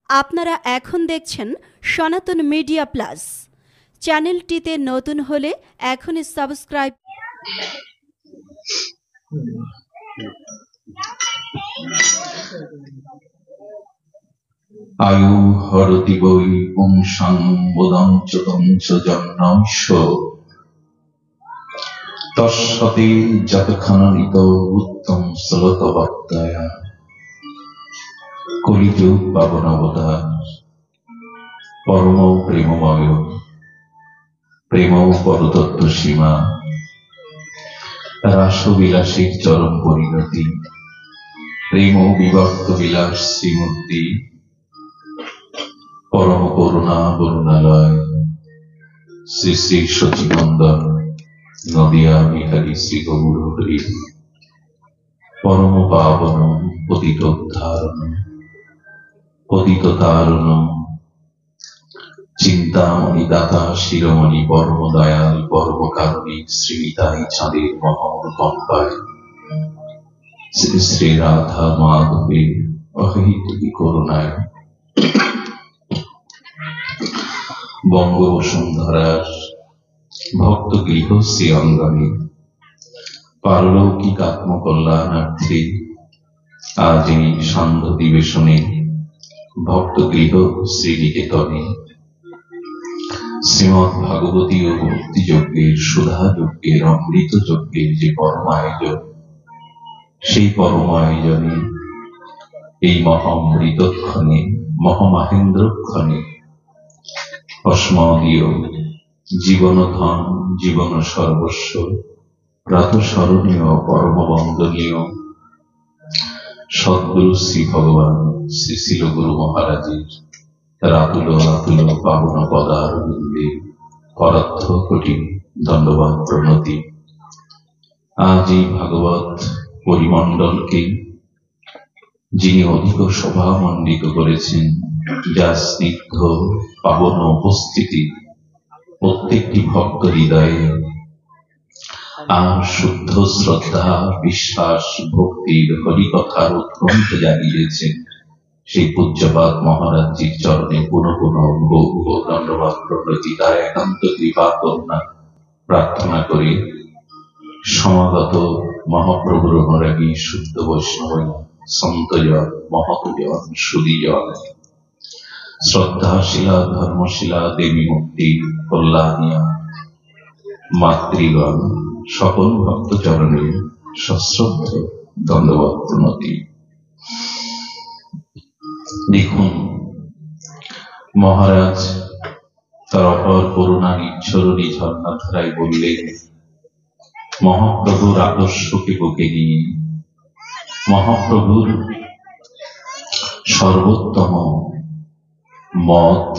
আপনারা এখন দেখছেন সনাতন মিডিয়া প্লাস। চ্যানেলটিতে নতুন হলে এখনই সাবস্ক্রাইব। আয়ু হরতি বৈ পুংসাং বোধঞ্চ তঞ্চ জন্মাংশ তস্যতে যতক্ষণিত উত্তম শ্লোকবর্তায়া কলিযুগ পাবনাবতার পরম প্রেমময় প্রেম পরতত্ত্ব সীমা রাসবিলাসীর চরম পরিণতি প্রেম বিভক্ত বিলাস শ্রীমূর্তি পরম করুণা বরুণালয় শ্রী শ্রী সচিনন্দন নদিয়া বিহারী শ্রী গৌর হরি পরম পাবন পতিত উদ্ধারণ পতিত তারণ চিন্তামণি দাতা শিরোমণি পরম দয়াল পরম কারণী শ্রীতাই চাঁদের মহানুকম্পায় শ্রী শ্রী রাধা মাধবের অহেতুকী করুণায় বঙ্গবসুন্ধরার ভক্ত গৃহ শ্রী অঙ্গনে পারলৌকিক আত্মকল্যাণার্থে আজ এই সান্ধ্য দিবেশনে ভক্ত গৃহ শ্রীনিকেতনে শ্রীমৎ ভাগবতী ও ভক্তি যজ্ঞের সুধা যজ্ঞের অমৃত যজ্ঞের যে পরম আয়োজন, সেই পরম আয়োজনে এই মহামৃতক্ষণে মহামাহেন্দ্রক্ষণে অস্মদীয় জীবন ধন জীবন সর্বস্ব প্রাতঃস্মরণীয় পরম বন্দনীয় সদ্গুরু শ্রী ভগবান শ্রী শিল গুরু মহারাজের রাতুল রাতুল পাবন পদারবিন্দে পরার্থ কোটি দণ্ডবাদ প্রণতি। আজ এই ভাগবত পরিমণ্ডলকে যিনি অধিক শোভামণ্ডিত করেছেন, যা স্নিগ্ধ পাবন উপস্থিতি প্রত্যেকটি ভক্ত হৃদয়ে আর শুদ্ধ শ্রদ্ধা বিশ্বাস ভক্তির হরিকথার উৎকণ্ঠ জাগিয়েছেন, সেই পূজ্যপাদ মহারাজজির চরণে পুনঃ পুনঃ বহু দণ্ডবাদ প্রণতি তার একান্ত কৃপা করুণা প্রার্থনা করে সমাগত মহাপ্রভুর অনুরাগী শুদ্ধ বৈষ্ণব সন্তজন মহতজন সুদীজন শ্রদ্ধাশীলা ধর্মশীলা দেবী মুক্তি কল্যাণিয়া মাতৃগণ সকল ভক্ত চরণে সশ্রদ্ধ দণ্ডবাদ প্রণতি। দেখুন, মহারাজ তার অপর করুণা নিচ্ছরণী ঝর্ণাধারায় বললেন, মহাপ্রভুর আদর্শকে বুকে নিয়ে মহাপ্রভুর সর্বোত্তম মত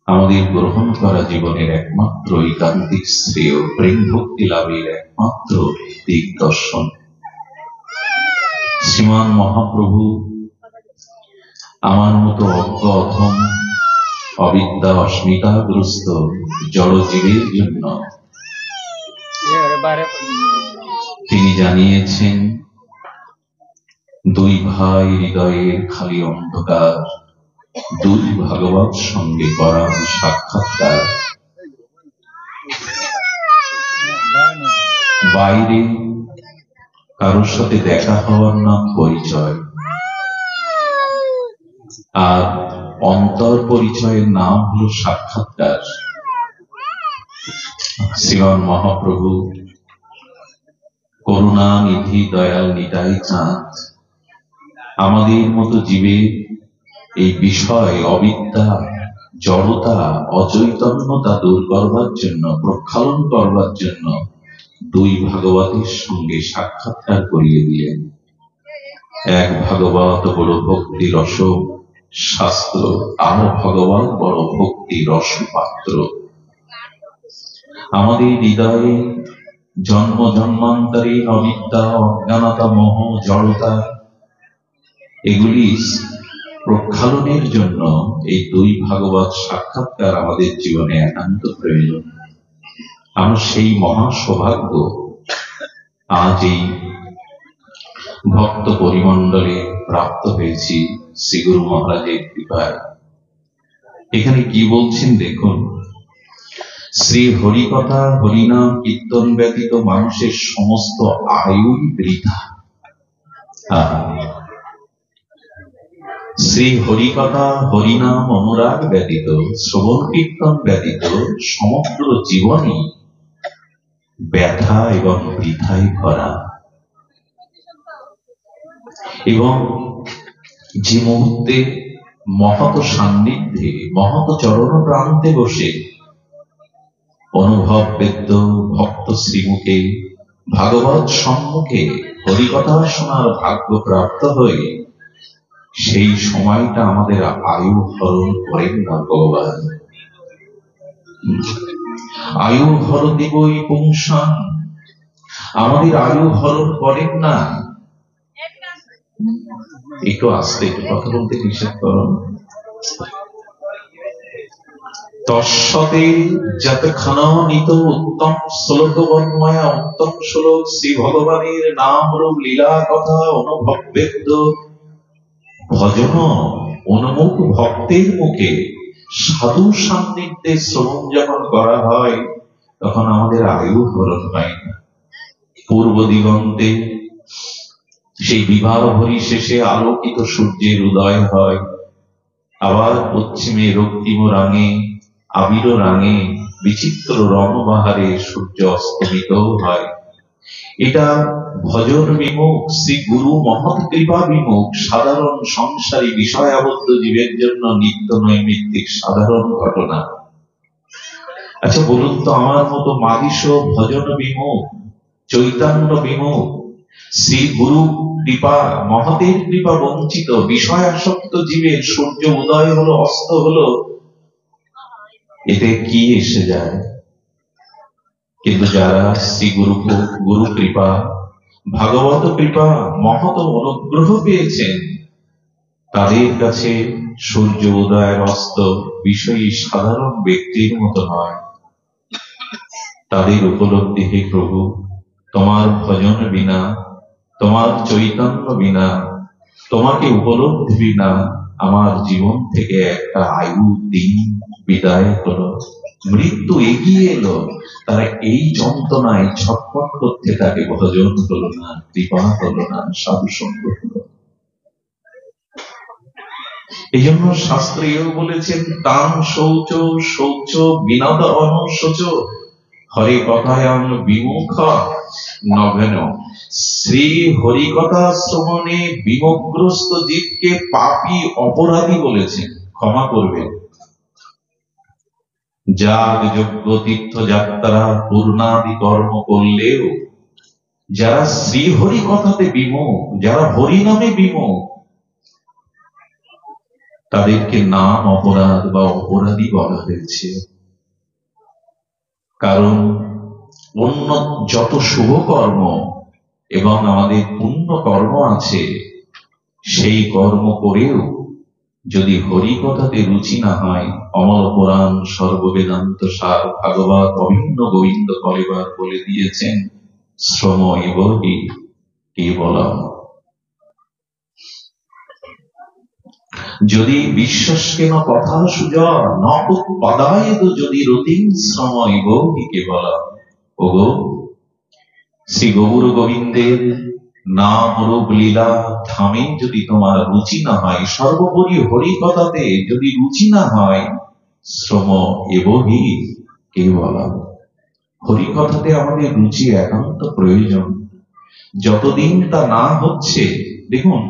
আমাদের গ্রহণ করা জীবনের একমাত্র ঐকান্তিক শ্রেয় প্রেম ভক্তি লাভের একমাত্র দিক দর্শন। শ্রীমান মহাপ্রভু আমার মতো অজ্ঞ অথম অবিদ্যা অস্মিতাগ্রস্ত জড়জীবের জন্য তিনি জানিয়েছেন, দুই ভাই হৃদয়ের খালি অন্ধকার, দুই ভাগবত সঙ্গে করা সাক্ষাৎকার। বাইরে কারোর সাথে দেখা হওয়ার নাম পরিচয়, আর অন্তর পরিচয়ের নাম হলো সাক্ষাৎকার। শ্রীমান মহাপ্রভু করুণা নিধি দয়াল নিতাই চাঁদ আমাদের মতো জীবের এই বিষয় অবিদ্যা জড়তা অচৈতন্যতা দূর করবার জন্য প্রক্ষালন করবার জন্য দুই ভাগবতের সঙ্গে সাক্ষাৎকার করিয়ে দিলেন। এক ভাগবত বড় ভক্তি রস শাস্ত্র, আর ভগবান বড় ভক্তি রস পাত্র। আমাদের হৃদয়ে জন্ম জন্মান্তরের অবিদ্যা অজ্ঞানতা মোহ জড়তা এগুলি প্রক্ষালনের জন্য এই দুই ভাগবত সাক্ষাৎকার আমাদের জীবনে একান্ত প্রয়োজন। আমার সেই মহা সৌভাগ্য আজ এই ভক্ত পরিমণ্ডলে প্রাপ্ত হয়েছি শ্রী গুরু মহারাজের কৃপায়। এখানে কি বলছেন দেখুন, শ্রী হরিকথা হরিনাম কীর্তন ব্যতীত মানুষের সমস্ত আয়ুই বৃথা। শ্রী হরিকথা হরিনাম অনুরাগ ব্যতীত, শ্রবণ কীর্তন ব্যতীত সমগ্র জীবনই ব্যথা এবং বৃথায় ভরা। এবং যে মুহূর্তে মহৎ সান্নিধ্যে মহৎ চরণ প্রান্তে বসে অনুভব বেদ্য ভক্ত শ্রীমুখে ভাগবত সম্মুখে হরিকথা শোনার ভাগ্য প্রাপ্ত হয়ে সেই সময়টা আমাদের আয়ু হরণ করেন না ভগবান। আয়ু হরতি বৈ পুংসাং, আমাদের আয়ু হরণ করেন না। একটু আস্তে, একটু কথা বলতে নিষেধ করুন। তৎসতে যতক্ষণিত উত্তম শ্লোক বন্ময়া, উত্তম শ্লোক শ্রী ভগবানের নাম রূপ লীলা কথা অনুভব বেদ্য ভজন উন্মুখ ভক্তের মুখে সাধু সান্নিধ্যে শ্রবণ যখন করা হয় তখন আমাদের আয়ু হরণ হয় না। পূর্ব দিগন্তে সেই বিবাহ ভরি শেষে আলোকিত সূর্যের উদয় হয়, আবার পশ্চিমে রক্তিম রাঙে আবির রাঙে বিচিত্র রণবাহারে সূর্য অস্তমিত হয়। এটা ভজন বিমুখ শ্রী গুরু মহৎ কৃপা বিমুখ সাধারণ সংসারী বিষয়াবদ্ধ জীবের জন্য নিত্য নৈমিত্তিক সাধারণ ঘটনা। আচ্ছা বলুন তো, আমার মতো মাদিস ভজন বিমুখ চৈতন্য বিমুখ শ্রী গুরু কৃপা মহতের কৃপা বঞ্চিত বিষয়াসক্ত জীবের সূর্য উদয় হলো অস্ত হলো, এতে কি এসে যায়? কিন্তু যারা শ্রী গুরু কৃপা ভাগবত কৃপা মহৎ অনুগ্রহ পেয়েছেন তাদের কাছে সূর্য উদয়ের অস্ত বিষয়ী সাধারণ ব্যক্তির মতো নয়। তাদের উপলব্ধি, হে প্রভু, তোমার ভজন বিনা, তোমার চৈতন্য বিনা, তোমাকে উপলব্ধি বিনা আমার জীবন থেকে একটা আয়ু দিন বিদায় হলো, মৃত্যু এগিয়ে এলো। তারা এই যন্ত্রণায় ছটফট করতে থাকে, ভজন হলো না, কৃপা হলো না, সাধু সঙ্গ হলো। এই জন্য শাস্ত্রীয় বলেছেন, তাং শৌচ শৌচ বিনাদ অনুশোচ হরি কথায়াং বিমুখ নভেন। শ্রী হরিকথা শ্রবণে বিমুখগ্রস্ত জীবকে পাপী অপরাধী বলেছেন, ক্ষমা করবেন। যাগ যজ্ঞ তীর্থযাত্রা পূর্ণাদি কর্ম করলেও যারা শ্রী হরি কথাতে বিমুখ, যারা হরি নামে বিমুখ, তাদেরকে নাম অপরাধ বা অপরাধী বলা হয়েছে। কারণ অন্য যত শুভ কর্ম এবং আমাদের পুণ্য কর্ম আছে, সেই কর্ম করেও যদি হরি কথাতে রুচি না হয়, অমল পুরাণ সর্ববেদান্ত সার ভাগবত অভিন্ন গোবিন্দ কলেবার বলে দিয়েছেন, শ্রম এবহি কেবলম। যদি বিশ্বাসকেন কথা সুজা নদায় যদি রতিং শ্রম এবহি কেবলম। ওগো, শ্রী গৌর গোবিন্দের নাম রূপ লীলা ধামে যদি তোমার রুচি না হয়, সর্বোপরি হরি কথাতে যদি রুচি না হয়, শ্রম এবহি কেবলম। হরি কথাতে আমাদের রুচি একান্ত প্রয়োজন। যতদিন তা না হচ্ছে, দেখুন,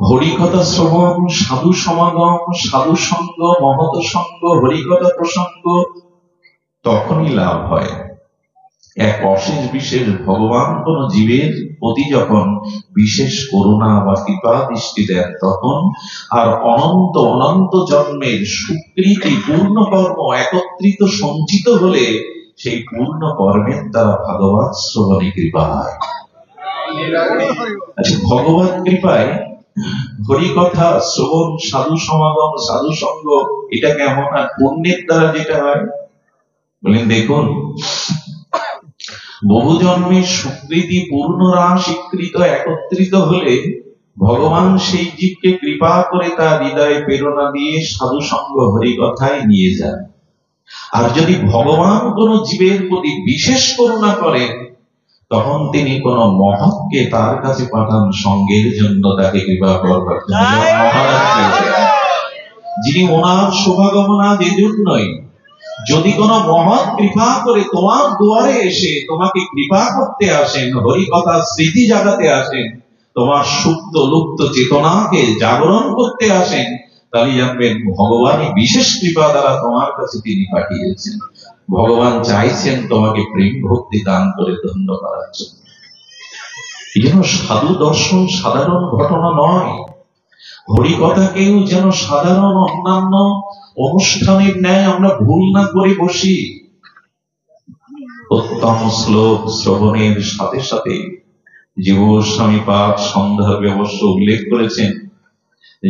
হরিকথা শ্রবণ, সাধু সমাগম, সাধু সঙ্গ, মহৎ সঙ্গ, হরিকথা প্রসঙ্গ তখনই লাভ হয়। এক অশেষ বিশেষ ভগবান কোন জীবের প্রতি যখন বিশেষ করুণা বা কৃপা দৃষ্টি দেন, তখন আর অনন্ত অনন্ত জন্মের সুকৃতি পূর্ণ কর্ম একত্রিত সঞ্চিত হলে সেই পূর্ণ কর্মের দ্বারা ভাগবত শ্রবণে কৃপা হয়। আচ্ছা, ভগবত কৃপায় হরিকথা শ্রবণ, সাধু সমাগম, সাধু সঙ্গ, এটা কেমন? আর পুণ্যের দ্বারা যেটা হয়, বলেন দেখুন, বহু জন্মের সুকৃতি পূর্ণ রাস স্বীকৃত একত্রিত হলে ভগবান সেই জীবকে কৃপা করে তার হৃদয়ে প্রেরণা দিয়ে সাধু সঙ্গ হরিকথায় নিয়ে যান। আর যদি ভগবান কোন জীবের প্রতি বিশেষ করুণা করেন, তখন তিনি কোন মহৎকে তার কাছে পাঠান সঙ্গের জন্য, তাকে কৃপা করবার জন্য। মহারাজ যিনি ওনার শুভাগমনা যে জন্যই, যদি কোন মহৎ কৃপা করে তোমার দুয়ারে এসে তোমাকে কৃপা করতে আসেন, হরিকথা স্মৃতি জাগাতে আসেন, তোমার সুপ্ত লুপ্ত চেতনাকে জাগরণ করতে আসেন, তাহলে জানবেন ভগবানই বিশেষ কৃপা দ্বারা তোমার কাছে তিনি পাঠিয়েছেন। ভগবান চাইছেন তোমাকে প্রেম ভক্তি দান করে ধন্য করার জন্য। এই জন্য সাধু দর্শন সাধারণ ঘটনা নয়, হরিকথাকেও যেন সাধারণ অন্যান্য অনুষ্ঠানের ন্যায় আমরা ভুল না করে বসি। উত্তম শ্লোক শ্রবণের সাথে সাথে জীব গোস্বামী পাদ সন্ধ্যার অবশ্য উল্লেখ করেছেন,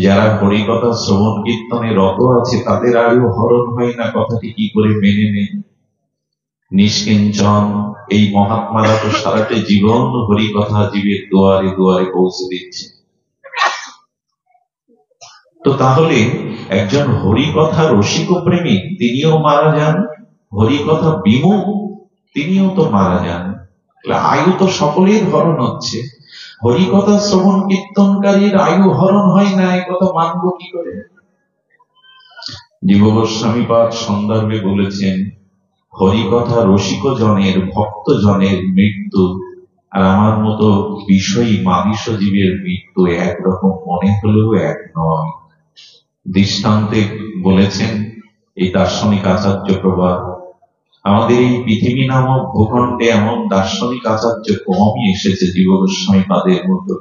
যারা হরিকথা শ্রবণ কীর্তনে রত আছে তাদের আয়ু হরণ হয় না, কথাটি কি করে মেনে নেই? নিষ্কিঞ্চন এই মহাত্মারা তো সারাটা জীবন হরিকথা জীবের দুয়ারে দুয়ারে পৌঁছে দিচ্ছে। তো তাহলে একজন হরিকথা রসিক প্রেমিক তিনিও মারা যান, হরিকথা বিমুখ তিনিও তো মারা যান। আয়ু তো সকলের হরণ হচ্ছে, হরিকথা শ্রবণ কীর্তনকারীর আয়ু হরণ হয় না, এই কথা মানব কি করে? জীব গোস্বামী পাদ সন্দর্ভে বলেছেন, হরিকথা রসিক জনের ভক্ত জনের মৃত্যু আর আমার মতো বিষয়ী মাবিষ জীবের মৃত্যু একরকম মনে হলেও এক নয়। দৃষ্টান্তে বলেছেন এই দার্শনিক আচার্য প্রবাদ, আমাদের এই পৃথিবী নামক ভূখণ্ডে এমন দার্শনিক আচার্য কমই এসেছে জীব গোস্বামী পাদের মতো।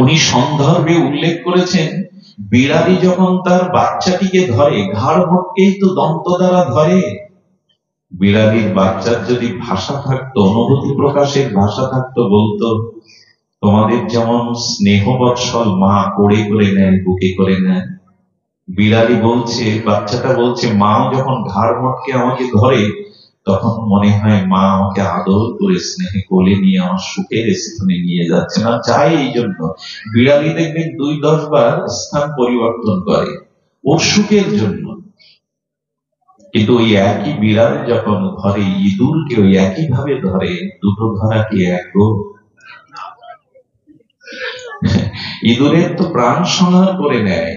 উনি সন্দর্ভে উল্লেখ করেছেন, বিড়ালি যখন তার বাচ্চাটিকে ধরে, ঘাড় মোটকেই তো দন্ত দ্বারা ধরে। বিড়ালির বাচ্চার যদি ভাষা থাকতো, অনুভূতি প্রকাশের ভাষা থাকতো, বলতো তোমাদের যেমন স্নেহ বৎসল মা কোড়ে করে নেয়, বুকে করে নেয়, বিড়ালি বলছে, বাচ্চাটা বলছে, মাও যখন ঘাড় মোটকে আমাকে ধরে তখন মনে হয় মা আমাকে আদর করে স্নেহে কোলে নিয়ে আমার সুখের স্থানে নিয়ে যাচ্ছে। না চাই এই জন্য বিড়ালি দেখবেন 2-10 বার স্থান পরিবর্তন করে ওর সুখের জন্য। কিন্তু ওই একই বিড়াল যখন ধরে ইঁদুরকে, ওই একই ভাবে ধরে, দুটো ধরা কি এক গো? ইঁদুরের তো প্রাণ সংহার করে নেয়,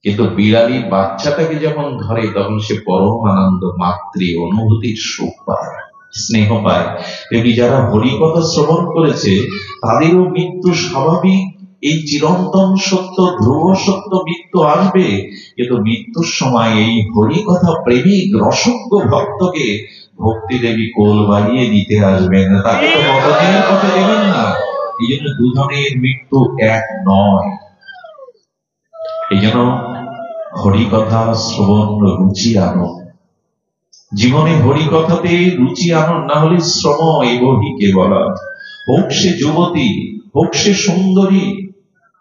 কিন্তু বিড়ালি বাচ্চাটাকে যখন ধরে তখন সে পরম আনন্দ, মাতৃ অনুভূতির সুখ পায়, স্নেহ পায়। তেমনি যারা হরিকথা শ্রবণ করেছে তাদেরও মৃত্যু স্বাভাবিক, এই চিরন্তন সত্য, ধ্রুব সত্য, মৃত্যু আসবে। কিন্তু মৃত্যুর সময় এই হরিকথা প্রেমিক রসজ্ঞ ভক্তকে ভক্তি দেবী কোল বাড়িয়ে নিতে আসবেন, তাকে তো মতনের কথা দেবেন না। এই জন্য দুজনের মৃত্যু এক নয়। এই জন্য হরিকথা শ্রবণ রুচি আনো, জীবনে হরিকথাতে রুচি আনো, না হলে শ্রম এবহি কেবলা। হোক সে যুবতী, হোক সে সুন্দরী,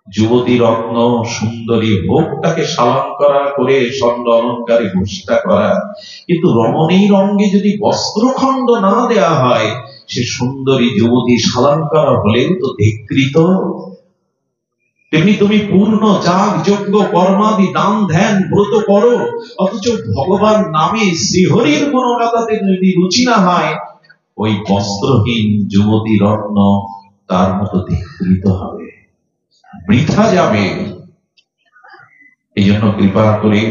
যুবতী রত্ন সুন্দরী হোক, তাকে সালঙ্করা করে স্বর্ণ অলঙ্কারে ভূষিতা করা, কিন্তু রমণীর অঙ্গে যদি বস্ত্রখণ্ড না দেয়া হয়, সে সুন্দরী যুবতী সালঙ্করা হলেও তো ধিকৃত। তেমনি তুমি পূর্ণ যাগ যজ্ঞ কর্মাদি দান ধ্যান ব্রত করো, অথচ ভগবান নামে শ্রীহরির গুণগাথাতে যদি রুচি না হয়, ওই বস্ত্রহীন যুবতী রত্ন তার মতো ধিকৃত হবে, বৃথা যাবে। এই জন্য কৃপা করে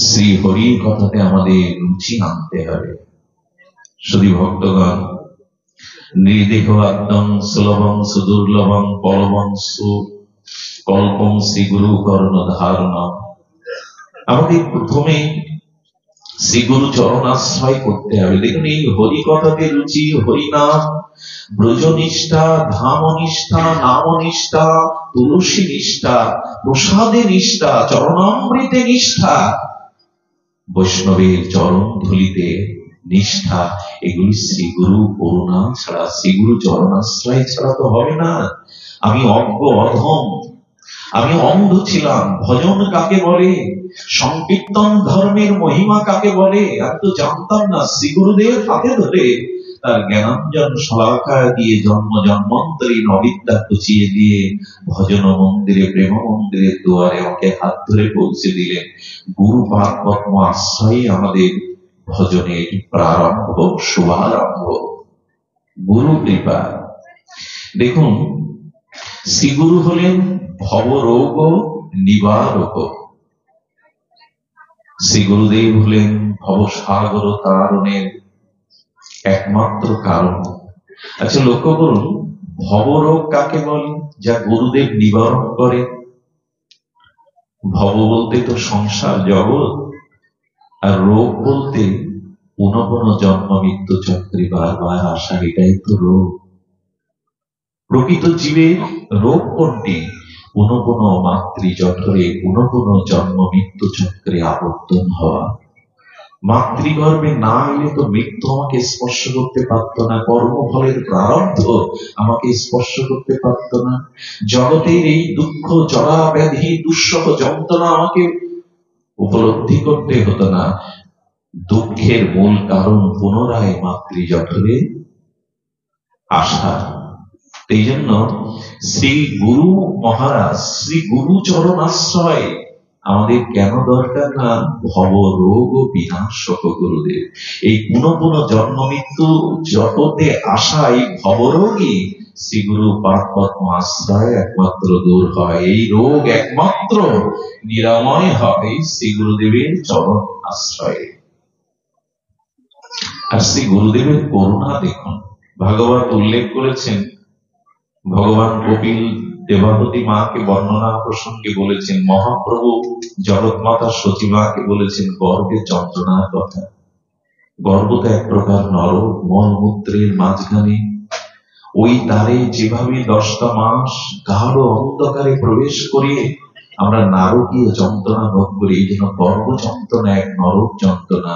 শ্রীহরির কথাতে আমাদের রুচি আনতে হবে। শুধু ভক্তগণ, নির্দেহ আদ্যং সুলভং সুদুর্লভং পরমং কল্পং শ্রী গুরু কর্ণ ধারণ। আমাদের প্রথমে শ্রী গুরু চরণাশ্রয় করতে হবে। দেখুন এই হরিকথাতে রুচি, হরিনাম, ব্রজনিষ্ঠা, ধামনিষ্ঠা, নামনিষ্ঠা, তুলসী নিষ্ঠা, প্রসাদে নিষ্ঠা, চরণামৃতে নিষ্ঠা, বৈষ্ণবের চরণ ধুলিতে নিষ্ঠা, এগুলি শ্রীগুরু করুণা ছাড়া, শ্রীগুরু চরণাশ্রয় ছাড়া তো হবে না। আমি অজ্ঞ অধম, আমি অন্ধ ছিলাম। ভজন কাকে বলে, সংকীর্তন ধর্মের মহিমা কাকে বলে আমি তো জানতাম না। শ্রীগুরুদেব হাতে ধরে তার জ্ঞানাঞ্জন শলাকা দিয়ে জন্ম জন্মান্তরীণ অবিদ্যা কুচিয়ে দিয়ে ভজন মন্দিরে প্রেম মন্দিরের দুয়ারে আমাকে হাত ধরে পৌঁছে দিলেন। গুরু পাদ পদ্ম আশ্রয়ে আমাদের ভজনের প্রারম্ভ, শুভারম্ভ গুরু কৃপা। দেখুন, শ্রীগুরু হলেন ভবরোগ নিবারক, শ্রী গুরুদেব হলেন ভবসাগর তারণের একমাত্র কারণ। আচ্ছা, লক্ষ্য করুন, ভবরোগ কাকে বলে? যা গুরুদেব নিবারণ করে। ভব বলতে তো সংসার জগৎ, আর রোগ বলতে পুনঃ পুনঃ জন্ম মৃত্যু চক্রে বারবার আসা, এটাই তো রোগ। প্রকৃত জীবের রোগ কোনটি? পুনঃ পুনঃ মাতৃ জঠরে পুনঃ পুনঃ জন্ম মৃত্যু চক্রে আবর্তন হওয়া। মাতৃগর্ভে না এলে তো মৃত্যু আমাকে স্পর্শ করতে পারত না, কর্মফলের প্রারব্ধ আমাকে স্পর্শ করতে পারত না, জগতের এই দুঃখ জরা ব্যাধি দুঃসহ যন্ত্রণা আমাকে উপলব্ধি করতে হতো না। দুঃখের মূল কারণ পুনরায় মাতৃ জঠরে আসা। এই জন্য শ্রী গুরু মহারাজ, শ্রী গুরু চরণ আশ্রয় আমাদের কেন দরকার? না, ভব রোগ বিনাশক গুরুদেব। এই পুনঃ পুনঃ জন্ম মৃত্যু জগতে আসা এই ভবরোগী শ্রী গুরু পাদ পদ্ম আশ্রয় একমাত্র দূর হয়। এই রোগ একমাত্র নিরাময় হয় শ্রী গুরুদেবের চরণ আশ্রয়ে। আর শ্রী গুরুদেবের করুণা দেখুন, ভাগবত উল্লেখ করেছেন, ভগবান কপিল দেবাবতী মাকে বর্ণনা প্রসঙ্গে বলেছেন, মহাপ্রভু জগৎমাতা সতীমাকে বলেছেন গর্ভে যন্ত্রণার কথা। গর্ভ তো এক প্রকার নরক, মলমূত্রের মাঝখানে ওই তারে যেভাবে 10টা মাস গাঢ় অন্ধকারে প্রবেশ করিয়ে আমরা নারকীয় যন্ত্রণা ভোগ করি, এই জন্য গর্ভ যন্ত্রণা এক নরক যন্ত্রণা।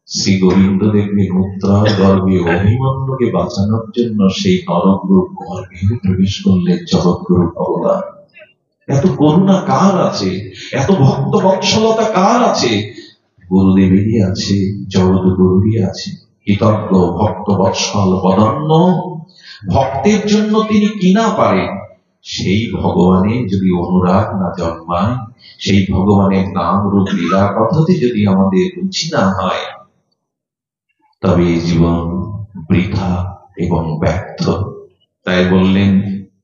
শ্রী গোবিন্দ দেখবেন উত্তরার গর্ভে অভিমন্যুকে বাঁচানোর জন্য সেই নরকরূপ গর্ভেও প্রবেশ করলেন জগৎগুরু ভগবান। এত করুণা কার আছে? এত ভক্ত বৎসলতা কার আছে? গুরুদেবেরই আছে, জগৎগুরুরই আছে। কৃতজ্ঞ ভক্ত বৎসল বদন্য, ভক্তের জন্য তিনি কি না পারেন। সেই ভগবানের যদি অনুরাগ না জন্মায়, সেই ভগবানের নাম রূপ লীলা কথাতে যদি আমাদের রুচি না হয়, তবে এই জীবন বৃথা এবং ব্যর্থ। তাই বললেন,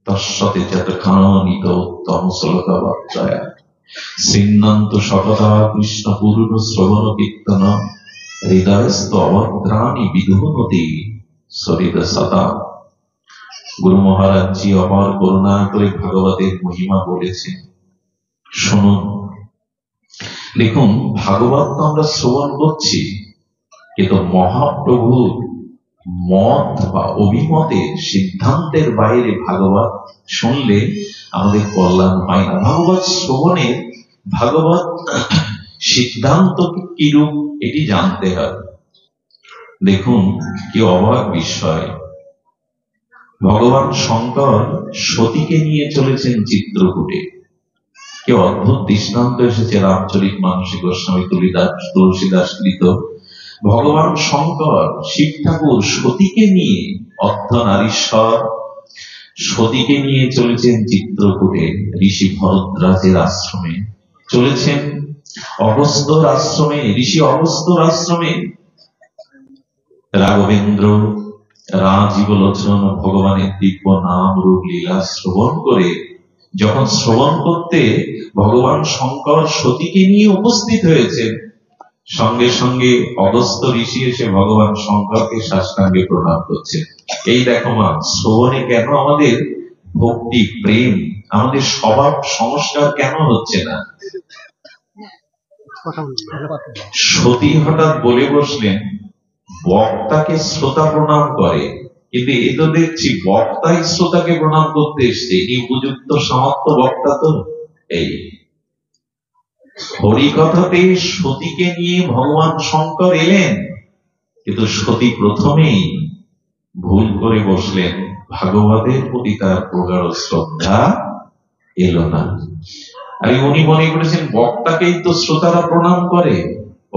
তস্যতে যতক্ষণিত উত্তম শ্লোকবাচ্চয়া সিন্নন্ত সকতা কৃষ্ণ পূর্ণ শ্রবণ কীর্তন হৃদয়স্থ অভদ্রাণি বিধুনতি সরিত সদা। গুরু মহারাজ জি অপার করুণা করে ভাগবতের মহিমা বলেছেন, শুনুন। দেখুন, ভাগবত তো আমরা শ্রবণ করছি, কিন্তু মহাপ্রভুর মত বা অভিমতের সিদ্ধান্তের বাইরে ভাগবত শুনলে আমাদের কল্যাণ হয় না। ভাগবত শ্রবণের, ভাগবত সিদ্ধান্ত কিরূপ এটি জানতে হবে। দেখুন কি অবাক বিষয়, ভগবান শঙ্কর সতীকে নিয়ে চলেছেন চিত্রকূটে। কি অদ্ভুত দৃষ্টান্ত এসেছে রামচরিত মানসে গোস্বামী তুলসীদাস কৃত। ভগবান শঙ্কর শিব ঠাকুর সতীকে নিয়ে, অর্ধনারীশ্বর সতীকে নিয়ে চলেছেন চিত্রকূটে, ঋষি ভরদ্রাজের আশ্রমে চলেছেন, অগস্ত্যর আশ্রমে, ঋষি অগস্ত্যর আশ্রমে। রাঘবেন্দ্র রাজীব লোচন ভগবানের দিব্য নাম রূপ লীলা শ্রবণ করে, যখন শ্রবণ করতে ভগবান শঙ্কর সতীকে নিয়ে উপস্থিত হয়েছেন, সঙ্গে সঙ্গে অগস্ত্য ঋষি এসে ভগবান শঙ্করকে সাষ্টাঙ্গে প্রণাম করছেন। এই দেখো মা, শ্রবণে কেন আমাদের ভক্তি প্রেম, আমাদের স্বভাব সংস্কার কেন হচ্ছে না? সতী হঠাৎ বলে বসলেন, বক্তাকে শ্রোতা প্রণাম করে, কিন্তু এ তো দেখছি বক্তাই শ্রোতাকে প্রণাম করতে এসছে। এই উপযুক্ত সমাপ্ত বক্তা তো এই হরিকথাতে সতীকে নিয়ে ভগবান শঙ্কর এলেন, কিন্তু সতী প্রথমেই ভুল করে বসলেন, ভাগবতের প্রতি তার প্রগাঢ় শ্রদ্ধা এলো না। আর উনি মনে করেছেন বক্তাকেই তো শ্রোতারা প্রণাম করে,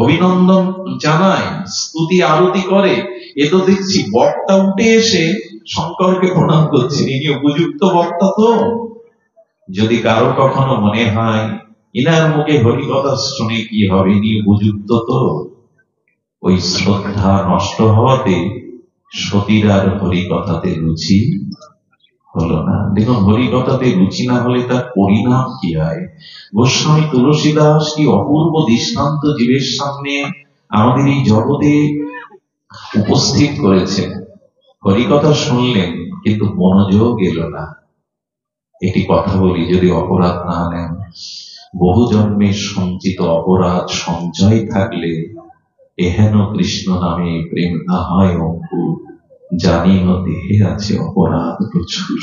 অভিনন্দন জানায়, স্তুতি আরতি করে, এ তো দেখছি বক্তা উঠে এসে শঙ্করকে প্রণাম করছেন, ইনি উপযুক্ত বক্তা তো? যদি কারো কখনো মনে হয় ইনার মুখে হরিকথা শুনে কি হবে, ইনি উপযুক্ত তো, ওই শ্রদ্ধা নষ্ট হওয়াতে সতীর আর হরিকথাতে রুচি হলো না। দেখুন, হরিকথাতে রুচি না হলে তার পরিণাম কি হয়। গোস্বামী তুলসীদাস কি অপূর্ব দৃষ্টান্ত জীবের সামনে আমাদের এই জগতে উপস্থিত করেছেন। হরিকথা শুনলেন কিন্তু মনোযোগ এলো না। এটি কথা বলি, যদি অপরাধ না নেন, বহু জন্মের সঞ্চিত অপরাধ সঞ্চয় থাকলে এহেন কৃষ্ণ নামে প্রেম না হয় অঙ্কুর, জানিও দেহে আছে অপরাধ প্রচুর।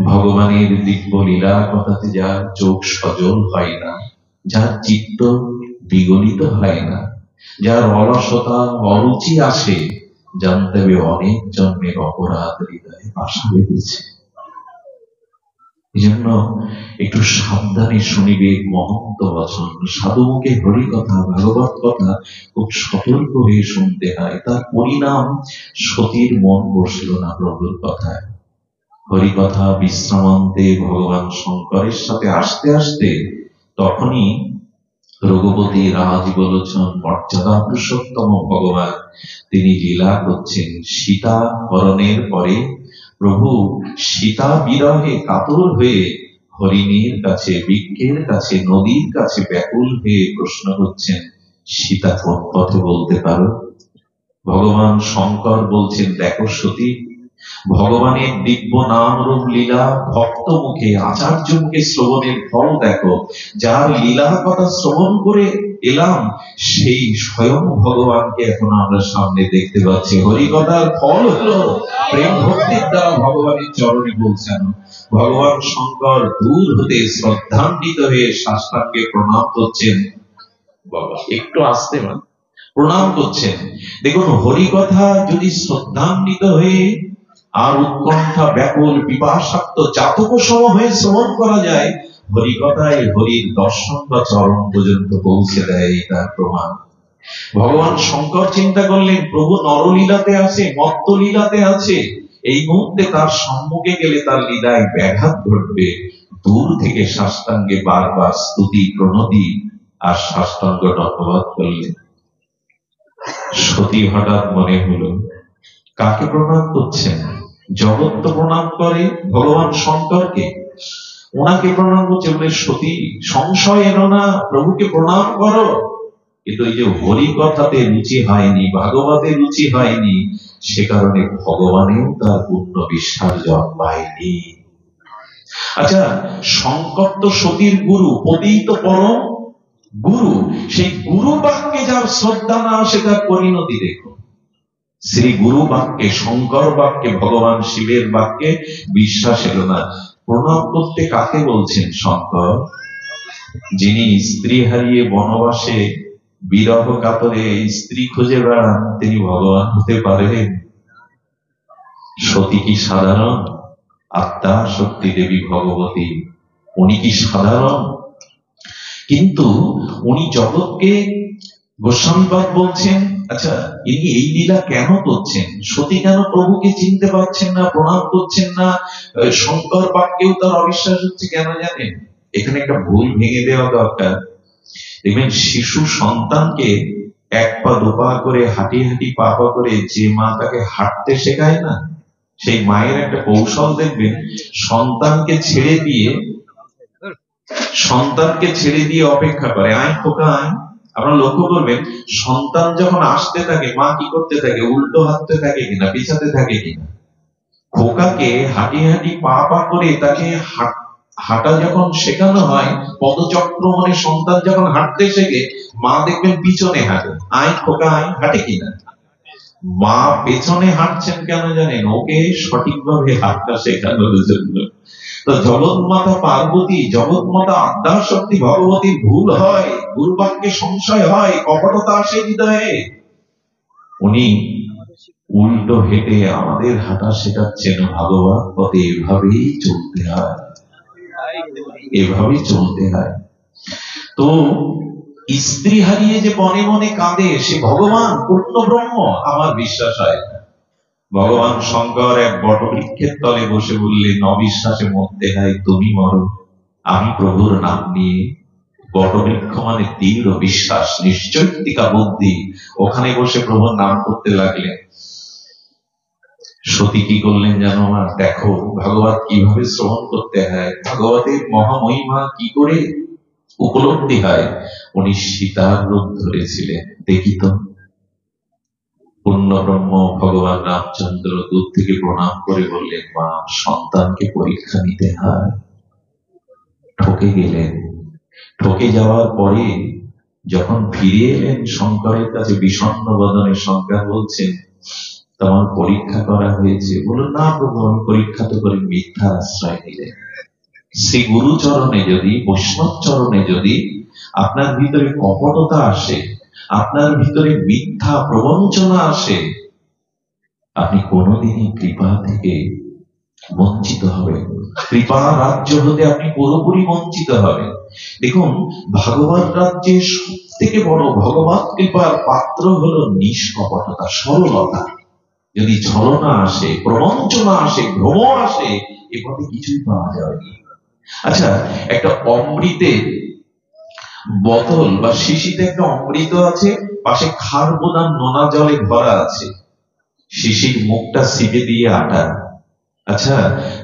ভগবানের দিব্য লীলা কথাতে যার চোখ সজল হয় না, যার চিত্ত বিগলিত হয় না, যার অলসতা অরুচি আসে, জানতে হবে অনেক জন্মের অপরাধ হৃদয়ে বাসা বেঁধেছে। এই জন্য একটু সাবধানে শুনিবে মহন্ত বচন। সাধুমুখে হরি কথা, ভাগবত কথা খুব সতর্ক হয়ে শুনতে হয়। তার পরিণাম সতীর মন বসল না প্রভুর কথায়। হরিকথা বিশ্রামান্তে ভগবান শঙ্করের সাথে আসতে আসতে তখনই রঘুপতি রাজ বলোচন মর্যাদা পুরুষোত্তম ভগবান তিনি লীলা করছেন। সীতা হরণের পরে প্রভু সীতা বিরহে কাতর হয়ে হরিণীর কাছে, বৃক্ষের কাছে, নদীর কাছে ব্যাকুল হয়ে প্রশ্ন করছেন, সীতা কোন পথে বলতে পারো? ভগবান শঙ্কর বলছেন, দেখো সতী, ভগবানের দিব্য নাম রূপ লীলা ভক্ত মুখে, আচার্য মুখে শ্রবণের ফল দেখো। যার লীলা কথা শ্রবণ করে এলাম, সেই স্বয়ং ভগবানকে এখন আমরা সামনে দেখতে পাচ্ছি। হরিকথার ফল হলো প্রেম ভক্তির দ্বারা ভগবানের চরণে পৌঁছানো। ভগবান শঙ্কর দূর হতে শ্রদ্ধান্বিত হয়ে সাষ্টাঙ্গে প্রণাম করছেন। বাবা একটু আসতে প্রণাম করছেন। দেখুন, হরিকথা যদি শ্রদ্ধান্বিত হয়ে আর উৎকণ্ঠা ব্যাকুল পিপাসাক্ত চাতক সম হয়ে শ্রবণ করা যায়, হরিকথায় হরির দর্শন বা চরণ পর্যন্ত পৌঁছে দেয়, তার প্রমাণ। ভগবান শঙ্কর চিন্তা করলেন, প্রভু নরলীলাতে আছে, মত্ত লীলাতে আছে, এই মুহূর্তে তার সম্মুখে গেলে তার লীলায় ব্যাঘাত ঘটবে। দূর থেকে সাষ্টাঙ্গে বারবার স্তুতি প্রণতি আর সাষ্টাঙ্গ দণ্ডবাদ করলেন। সতী হঠাৎ মনে হলো, কাকে প্রণাম করছেন? জগৎ তো প্রণাম করে ভগবান শঙ্করকে, ওনাকে প্রণাম করছে বলে সতী সংশয় এলো না, প্রভুকে প্রণাম করো। কিন্তু এই যে হরি কথাতে রুচি হয়নি, ভাগবতে রুচি হয়নি, সে কারণে ভগবানেও তার পূর্ণ বিশ্বাস জন্মায়নি। আচ্ছা, শঙ্কর তো সতীর গুরু, পতিত পরম গুরু, সেই গুরু বাক্যে যার শ্রদ্ধা না আসে তার পরিণতি দেখো। শ্রী গুরু বাক্যে, শঙ্কর বাক্যে, ভগবান শিবের বাক্যে বিশ্বাস এলো না। প্রণাম করতে কাকে বলছেন শঙ্কর? যিনি স্ত্রী হারিয়ে বনবাসে বিরহ কাতরে স্ত্রী খুঁজে বেড়ান, তিনি ভগবান হতে পারেন? সতী কি সাধারণ? আত্মা শক্তি দেবী ভগবতী, উনি কি সাধারণ? কিন্তু উনি জগৎকে গোস্বামীপাদ বলছেন, আচ্ছা ইনি এই লীলা কেন করছেন? সতী কেন প্রভুকে চিনতে পারছেন না, প্রণাম করছেন না? শঙ্কর বাক্যেও তার অবিশ্বাস হচ্ছে কেন জানেন? এখানে একটা ভুল ভেঙে দেওয়া দরকার। দেখবেন, শিশু সন্তানকে এক পা দুপা করে হাঁটি হাঁটি পা পা করে যে মা তাকে হাঁটতে শেখায় না, সেই মায়ের একটা কৌশল দেখবেন, সন্তানকে ছেড়ে দিয়ে অপেক্ষা করে, আয় খোকা আয়। আপনারা লক্ষ্য করবেন, সন্তান যখন আসতে থাকে মা কি করতে থাকে? উল্টো হাঁটতে থাকে কিনা, পিছাতে থাকে কিনা? খোকাকে হাঁটি হাঁটি পা পা করে তাকে হাঁটা যখন শেখানো হয়, পদচক্র মানে সন্তান যখন হাঁটতে শেখে, মা দেখবেন পিছনে হাঁটে, আয় খোকা আয়, হাঁটে কিনা? মা পেছনে হাঁটছেন কেন জানেন? ওকে সঠিকভাবে হাঁটা শেখানোর জন্য। তো জগৎমাতা পার্বতী, জগৎমাতা আদ্যা শক্তি ভগবতীর ভুল হয়, গুরু বাক্যে সংশয় হয়, কপটতা আসে হৃদয়ে। উনি উল্টো হেঁটে আমাদের হাঁটা শেখাচ্ছেন ভাগবত পথে। এভাবেই চলতে হয়, এভাবেই চলতে হয়। তো স্ত্রী হারিয়ে যে মনে মনে কাঁদে, সে ভগবান পূর্ণ ব্রহ্ম, আমার বিশ্বাস হয় না। ভগবান শঙ্কর এক বটবৃক্ষের তলে বসে বললেন, অবিশ্বাসে মরতে হয় তুমি মরো, আমি প্রভুর নাম নিয়ে। বটবৃক্ষ মানে দৃঢ় বিশ্বাস, নিশ্চয়িকা বুদ্ধি। ওখানে বসে প্রভুর নাম করতে লাগলেন। সতী কি করলেন জানো মা? দেখো ভাগবত কিভাবে শ্রবণ করতে হয়, ভাগবতের মহামহিমা কি করে উপলব্ধি হয়। উনি সীতার রূপ ধরেছিলেন। দেখি তো, পূর্ণ ব্রহ্ম ভগবান রামচন্দ্র দূর থেকে প্রণাম করে বললেন, মা, সন্তানকে পরীক্ষা নিতে হয়। ঠকে গেলেন। ঠকে যাওয়ার পরে যখন ফিরে এলেন শঙ্করের কাছে, বিষণ্ণ বদনে শঙ্কর বলছেন, তোমার পরীক্ষা করা হয়েছে? বলল, না প্রভু, আমি পরীক্ষা তো করে মিথ্যা আশ্রয় নিলেন। শ্রী গুরু চরণে যদি, বৈষ্ণব চরণে যদি আপনার ভিতরে কপটতা আসে, আপনার ভিতরে মিথ্যা প্রবঞ্চনা আসে, আপনি কোনোদিনই কৃপা থেকে বঞ্চিত হবেন। কৃপা রাজ্য হতে আপনি পুরোপুরি বঞ্চিত হবেন। দেখুন, ভাগবত রাজ্যের সব থেকে বড় ভগবত কৃপার পাত্র হলো নিষ্কপটতা, সরলতা। যদি ছলনা আসে, প্রবঞ্চনা আসে, ভ্রম আসে, এ পথে কিছুই পাওয়া যায়নি। আচ্ছা, একটা অমৃতের বোতল বা শিশিতে একটা অমৃত আছে, পাশে খার বোদাম নোনা জলে ভরা আছে, শিশির মুখটা সিপে দিয়ে আটা। আচ্ছা,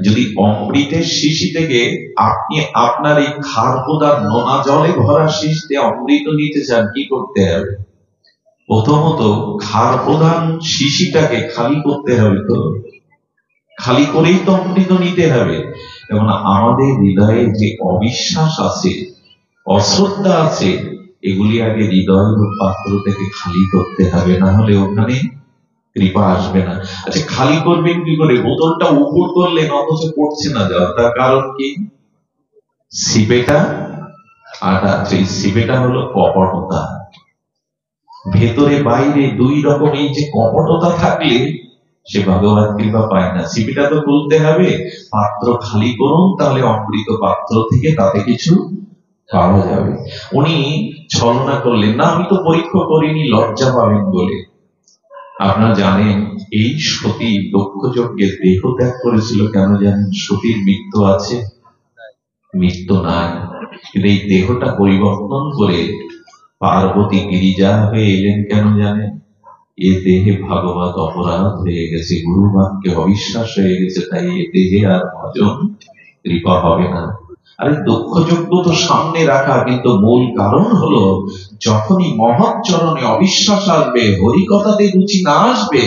যদি অমৃতের শিশি থেকে আপনি আপনার এই খার বোদাম নোনা জলে ভরা শিশিতে অমৃত নিতে চান, কি করতে হবে? প্রথমত খার প্রধান শিশিটাকে খালি করতে হবে। তো খালি করেই তো অমৃত নিতে হবে। এবং আমাদের হৃদয়ে যে অবিশ্বাস আছে, অশ্রদ্ধা আছে, এগুলি আগে হৃদয়ের পাত্র থেকে খালি করতে হবে, না হলে ওখানে কৃপা আসবে না। আচ্ছা, খালি করবেন কি করে? বোতলটা উপর করলেন অথচ পড়ছে না জল, তার কারণ কি? সিপেটা আটা আছে। এই সিপেটা হলো কপটতা। ভেতরে বাইরে দুই রকম এই যে কপটতা থাকলে সে ভগবত কৃপা পায় না। সিপিটা তো খুলতে হবে, পাত্র খালি করুন, তাহলে অমৃত পাত্র থেকে তাতে কিছু পাওয়া যাবে। উনি ছলনা করলেন, না আমি তো পরীক্ষা করিনি, লজ্জা পাবেন বলে। আপনারা জানেন, এই সতী দক্ষ যজ্ঞে দেহ ত্যাগ করেছিল কেন জানেন? সতীর মৃত্যু আছে? মৃত্যু নাই, কিন্তু এই দেহটা পরিবর্তন করে পার্বতী গিরিজা হয়ে এলেন কেন জানেন? এ দেহে ভাগবত অপরাধ হয়ে গেছে, গুরু বাক্যে অবিশ্বাস হয়ে গেছে, তাই এ দেহে আর ভজন কৃপা হবে না। আরে দক্ষ যজ্ঞ তো সামনে রাখা, কিন্তু মূল কারণ হলো যখনই মহৎ চরণে অবিশ্বাস আসবে, হরিকথাতে রুচি না আসবে,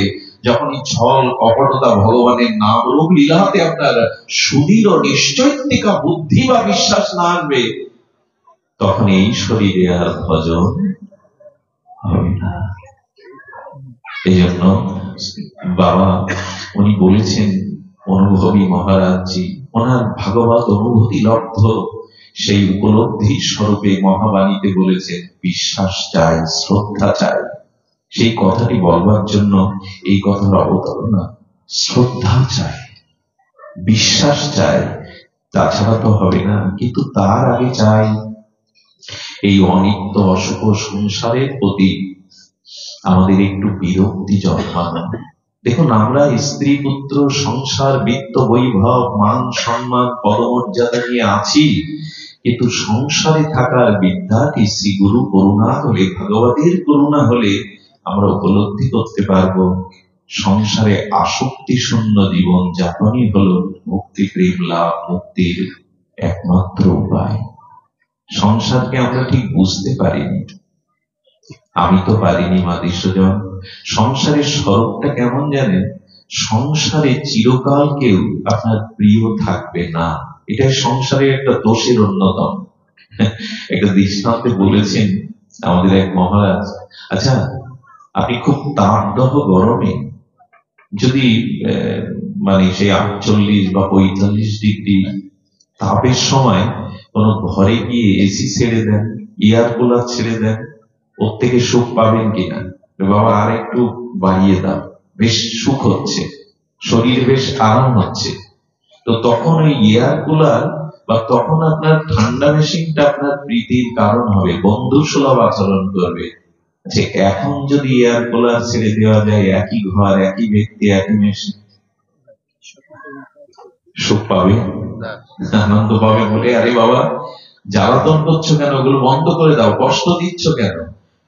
যখনই ছল কপটতা ভগবানের নাম রূপ লীলাতে আপনার সুদৃঢ় নিশ্চয়িকা বুদ্ধি বা বিশ্বাস না আসবে, তখন এই শরীরে আর ভজন হবে না। এই জন্য বাবা উনি বলেছেন, অনুভবী মহারাজজি ওনার ভাগবত অনুভূতি লব্ধ সেই উপলব্ধি স্বরূপে মহাবাণীতে বলেছেন, বিশ্বাস চাই, শ্রদ্ধা চাই। সেই কথাটি বলবার জন্য এই কথার অবতারণা। শ্রদ্ধা চাই, বিশ্বাস চাই, তাছাড়া তো হবে না। কিন্তু তার আগে চাই এই অনিত্য অশুভ সংসারের প্রতি আমাদের একটু বিরক্তি জন্মানো। দেখুন, আমরা স্ত্রী পুত্র সংসার বিত্ত বৈভব মান সম্মান পদমর্যাদা নিয়ে আছি, কিন্তু সংসারে থাকার বিদ্যাটি শ্রী গুরু করুণা হলে, ভগবতের করুণা হলে আমরা উপলব্ধি করতে পারবো সংসারে আসক্তি শূন্য জীবন যাপনই হলো মুক্তি, প্রেম লাভ, মুক্তির একমাত্র উপায়। সংসারকে আমরা ঠিক বুঝতে পারিনি, আমি তো পারিনি মাদিসজন। সংসারের স্বরূপটা কেমন জানেন? সংসারে চিরকাল কেউ আপনার প্রিয় থাকবে না, এটাই সংসারের একটা দোষের অন্যতম। একটা দৃষ্টান্তে বলেছেন আমাদের এক মহারাজ, আচ্ছা আপনি খুব তাপদাহ গরমে যদি মানে সেই 48 বা 45 ডিগ্রি তাপের সময় কোন ঘরে গিয়ে এসি ছেড়ে দেন, এয়ার কুলার ছেড়ে দেন, ওর থেকে সুখ পাবেন কিনা? বাবা আর একটু বাড়িয়ে দাও, বেশ সুখ হচ্ছে, শরীরে বেশ আরাম হচ্ছে। তো তখন ওই এয়ার কুলার বা তখন আপনার ঠান্ডা মেশিনটা আপনার প্রীতির কারণ হবে, বন্ধু সুলভ আচরণ করবে। যে এখন যদি এয়ার কুলার ছেড়ে দেওয়া যায়, একই ঘর, একই ব্যক্তি, একই মেশিন, সুখ পাবে, আনন্দ পাবে বলে, আরে বাবা জ্বালাতন করছো কেন, ওগুলো বন্ধ করে দাও, কষ্ট দিচ্ছ কেন?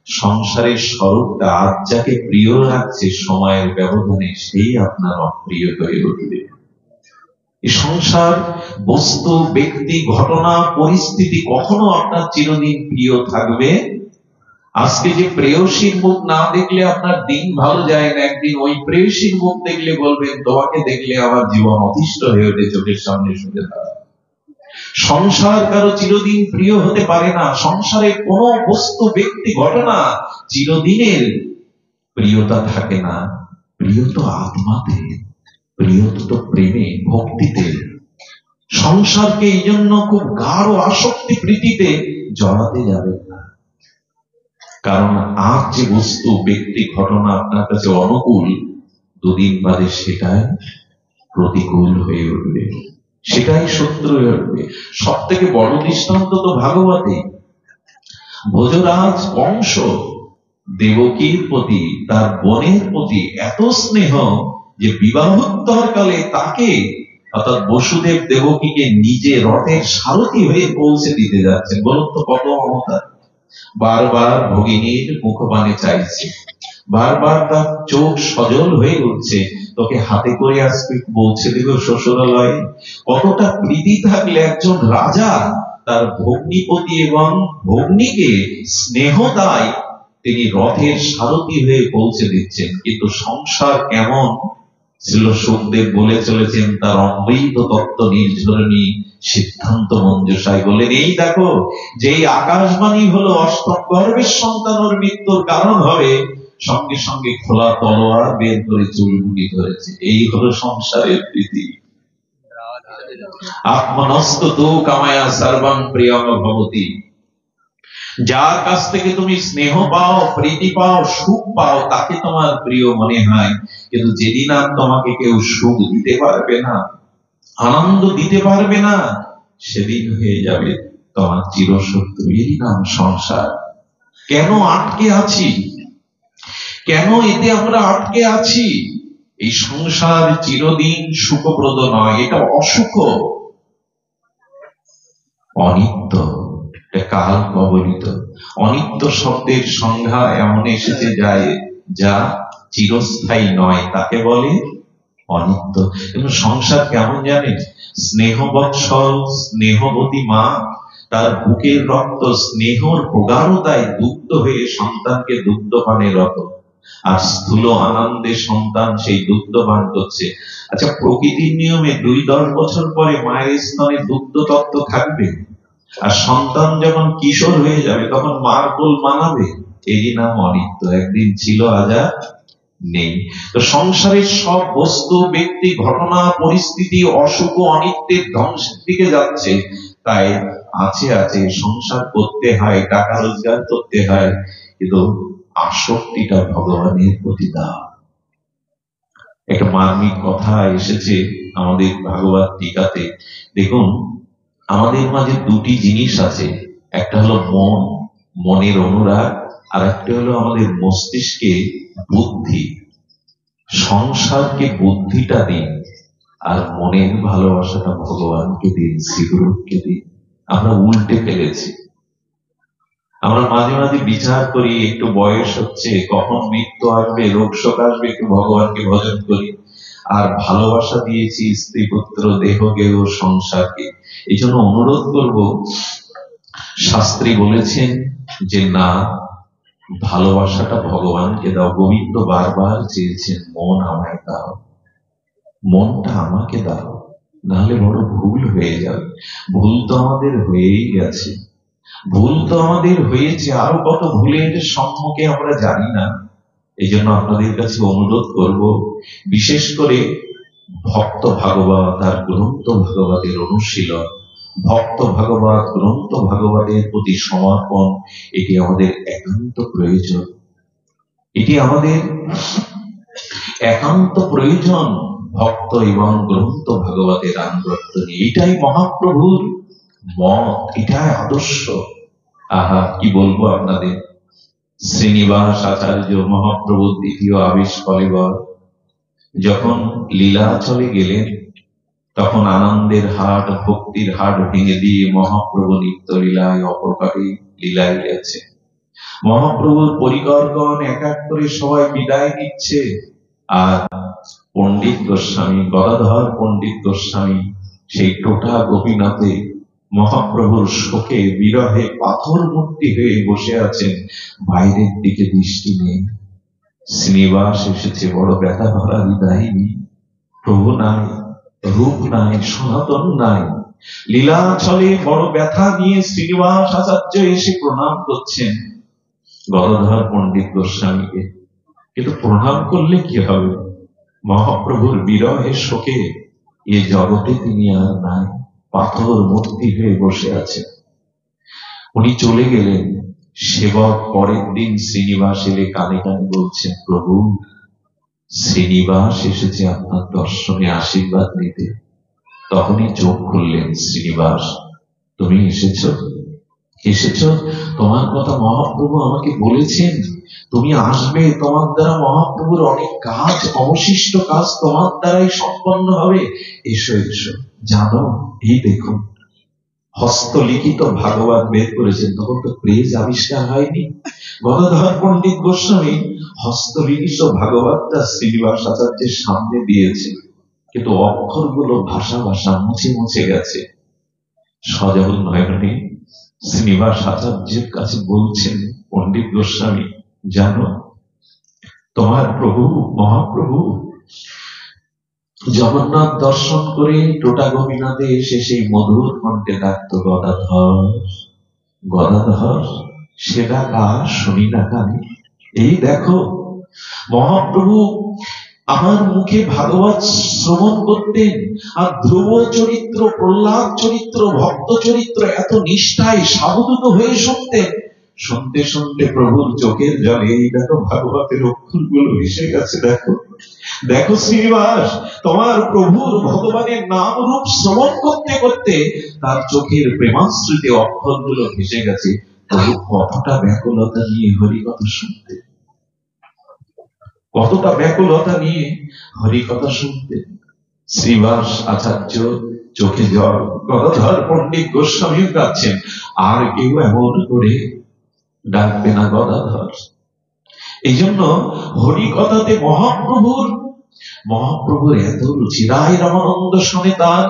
সংসারের স্বরূপটা আজ যাকে প্রিয় লাগছে সময়ের ব্যবধানে সেই আপনার অপ্রিয় হয়ে উঠবে। এই সংসার, বস্তু, ব্যক্তি, ঘটনা, পরিস্থিতি কখনো আপনার চিরদিন প্রিয় থাকবে। আজকে যে প্রেয়সীর মুখ না দেখলে আপনার দিন ভালো যায় না, একদিন ওই প্রেয়সীর মুখ দেখলে বলবেন তোমাকে দেখলে আমার জীবন অতিষ্ঠ হয়ে ওঠে, চোখের সামনে শুনে দাঁড়ায়। সংসার কারো চিরদিন প্রিয় হতে পারে না। সংসারে কোনো বস্তু, ব্যক্তি, ঘটনা চিরদিনের প্রিয়তা থাকে না। প্রিয় তো আত্মাতে, প্রিয় তো প্রেমে, ভক্তিতে। সংসারকে এই জন্য খুব গাঢ় আসক্তি প্রীতিতে জড়াতে যাবে না, কারণ আজ যে বস্তু, ব্যক্তি, ঘটনা আপনার কাছে অনুকূল, দুদিন বাদে সেটাই প্রতিকূল হয়ে উঠবে, সেটাই শত্রু হয়ে উঠবে। সব থেকে বড় দৃষ্টান্ত তো ভাগবতে। ভোজরাজ বংশ দেবকীর প্রতি, তার বোনের প্রতি এত স্নেহ যে বিবাহোত্তর কালে তাকে, অর্থাৎ বসুদেব দেবকীকে নিজে রথের সারথি হয়ে পৌঁছে দিতে যাচ্ছেন। বলুন তো কত মমতা! বারবার ভগিনীর মুখপানে চাইছে, বারবার তার চোখ সজল হয়ে উঠছে, তোকে হাতে করে আজকে পৌঁছে দেব শ্বশুরালয়ে। কতটা প্রীতি থাকলে একজন রাজা তার ভগ্নিপতি এবং ভগ্নিকে স্নেহ দেয়, তিনি রথের সারথি হয়ে পৌঁছে দিচ্ছেন। কিন্তু সংসার কেমন ছিল, সুখদেব বলে চলেছেন তার অমৃত তত্ত্ব নির্ঝরণী সিদ্ধান্ত মঞ্জুষায় বলেন, এই দেখো যেই আকাশবাণী হলো অষ্টম গর্ভের সন্তান ওর মৃত্যুর কারণ হবে, সঙ্গে সঙ্গে খোলা তলোয়ার বের করে চুলমুড়ি ধরেছে। এই হলো সংসারের প্রীতি। আত্মনস্ত তো কামায়া সর্বং প্রিয়ম ভবতি। যার কাছ থেকে তুমি স্নেহ পাও, প্রীতি পাও, সুখ পাও, তাকে তোমার প্রিয় মনে হয়। কিন্তু যেদিন আর তোমাকে কেউ সুখ দিতে পারবে না, আনন্দ দিতে পারবে না, সেদিন হয়ে যাবে তোমার চিরশত্রু। এই নাম সংসার। কেন আটকে আছি? কেন এতে আমরা আটকে আছি? এই সংসার চিরদিন সুখপ্রদ নয়, এটা অসুখ, অনিত্য, কাল কবলিত। অনিত্য শব্দের সংজ্ঞা এমন এসেছে যায় যা চিরস্থায়ী নয়, তাকে বলে অনিত্য। কিন্তু সংসার কেমন জানেন? স্নেহবৎসল স্নেহবতী মা তার বুকের রক্ত স্নেহর প্রগাঢ়তায় দুগ্ধ হয়ে সন্তানকে দুগ্ধপানে রত, আর স্থূল আনন্দে সন্তান সেই দুগ্ধপান করছে। আচ্ছা, প্রকৃতির নিয়মে 2-10 বছর পরে মায়ের স্তনে দুগ্ধ তত্ত্ব থাকবে, আর সন্তান যখন কিশোর হয়ে যাবে তখন মার কোল মানাবে। এই নাম অনিত্য। একদিন ছিল, আজ আর নেই। তো সংসারের সব বস্তু, ব্যক্তি, ঘটনা, পরিস্থিতি অসুখ, অনিত্যের ধ্বংসের দিকে যাচ্ছে। তাই আছে আছে সংসার করতে হয়, টাকা রোজগার করতে হয়, কিন্তু আসক্তিটা ভগবানের প্রতি দাও। একটা মার্মিক কথা এসেছে আমাদের ভাগবত টিকাতে। দেখুন, আমাদের মাঝে দুটি জিনিস আছে, একটা হলো মন, মনের অনুরাগ, আর একটা হলো আমাদের মস্তিষ্কে বুদ্ধি। সংসারকে বুদ্ধিটা দিন, আর মনের ভালোবাসাটা ভগবানকে দিন, শ্রীগুরুকে দিন। আমরা উল্টে ফেলেছি। আমরা মাঝে মাঝে বিচার করি, একটু বয়স হচ্ছে, কখন মৃত্যু আসবে, রোগ শোক আসবে, একটু ভগবানকে ভজন করি। আর ভালোবাসা দিয়েছি স্ত্রী, পুত্র, দেহ, গেহ, সংসারকে। এই জন্য অনুরোধ করব, শাস্ত্রী বলেছেন যে না, ভালোবাসাটা ভগবানকে দাও। গোবিন্দ বারবার চেয়েছেন, মন আমায় দাও, মনটা আমাকে দাও, নাহলে বড় ভুল হয়ে যাবে। ভুল তো আমাদের হয়েই গেছে, ভুল তো আমাদের হয়েছে, আরো কত ভুলের সম্মুখে আমরা জানি না। এই জন্য আপনাদের কাছে অনুরোধ করব, বিশেষ করে ভক্ত ভাগবত আর গ্রন্থ ভাগবতের অনুশীলন, ভক্ত ভাগবত, গ্রন্থ ভাগবতের প্রতি সমর্পণ, এটি আমাদের একান্ত প্রয়োজন। এটি আমাদের একান্ত প্রয়োজন। ভক্ত এবং গ্রন্থ ভাগবতের আনুগত্য নিয়ে, এটাই মহাপ্রভুর মত, এটাই আদর্শ। আহা, কি বলবো আপনাদের। শ্রীনিবাস আচার্য মহাপ্রভুর দ্বিতীয় আবেশ কলেবর যখন লীলাচলে গেলেন, তখন আনন্দের হাট, ভক্তির হাট ভেঙে দিয়ে মহাপ্রভু নিত্য লীলায় অপরকারে লীলায় গেছে। মহাপ্রভুর পরিকরগণ এক এক করে সবাই বিদায় নিচ্ছে, আর পণ্ডিত গোস্বামী, গদাধর পণ্ডিত গোস্বামী সেই টোটা গোপীনাথে মহাপ্রভুর শোকে বিরহে পাথর মূর্তি হয়ে বসে আছেন, বাইরের দিকে দৃষ্টি নেই। শ্রীনিবাস এসেছে বড় ব্যথা ভরা হৃদয় নিয়ে। প্রভু নাই, রূপ নাই, সনাতন নাই। লীলাচলে বড় ব্যথা নিয়ে শ্রীনিবাস আচার্য এসে প্রণাম করছেন গদাধর পণ্ডিত গোস্বামীকে। কিন্তু প্রণাম করলে কি হবে? মহাপ্রভুর বিরহে শোকে এ জগতে তিনি আর নাই, পাথর মূর্তি হয়ে বসে আছেন। উনি চলে গেলেন। সেবক পরের দিন শ্রীনিবাস এলে কানে কানে বলছেন, প্রভু, শ্রীনিবাস এসেছে আপনার দর্শনে আশীর্বাদ নিতে। তখনই চোখ খুললেন শ্রীনিবাস। তুমি এসেছ? তোমার কথা মহাপ্রভু আমাকে বলেছেন, তুমি আসবে, তোমার দ্বারা মহাপ্রভুর অনেক কাজ, অবশিষ্ট কাজ তোমার দ্বারাই সম্পন্ন হবে। এসো এসো। জানো, এই দেখুন, হস্তলিখিত ভাগবত বের করেছেন। তখন তো প্রেজ আবিষ্কার হয়নি। গদাধর পণ্ডিত গোস্বামী হস্তলিখিত ভাগবতটা শ্রীনিবাস আচার্যের সামনে দিয়েছে, কিন্তু অক্ষরগুলো ভাষা ভাষা মুছে মুছে গেছে। সজল নয়নে শ্রীনিবাস আচার্যের কাছে বলছেন, পণ্ডিত গোস্বামী, জানো, তোমার প্রভু মহাপ্রভু জগন্নাথ দর্শন করে টোটা গোপীনাথে এসে সেই মধুর কণ্ঠে ডাকতো, গদাধর গদাধর। সে ডাকা শুনি না কানে। এই দেখো, মহাপ্রভু আমার মুখে ভাগবত শ্রবণ করতেন, আর ধ্রুব চরিত্র, প্রহ্লাদ চরিত্র, ভক্ত চরিত্র এত নিষ্ঠায় সাবধান হয়ে শুনতেন। শুনতে শুনতে প্রভুর চোখের জলে এই দেখো ভাগবতের অক্ষরগুলো ভেসে গেছে। দেখো দেখো শ্রীনিবাস, তোমার প্রভুর ভগবানের নাম রূপ শ্রবণ করতে করতে তার চোখের প্রেমাশ্রিতে অক্ষরগুলো ভেসে গেছে। প্রভু কতটা ব্যাকুলতা নিয়ে হরিকথা শুনতে, কতটা ব্যাকুলতা নিয়ে হরিকথা শুনতে। শ্রীনিবাস আচার্য চোখে জল, গদাধর পণ্ডিত গোস্বামীও কাঁদছেন। আর কেউ এমন করে ডাকবে না গদাধর। এই জন্য হরিকথাতে মহাপ্রভুর এত রুচি। রায় রামানন্দ শুনে তার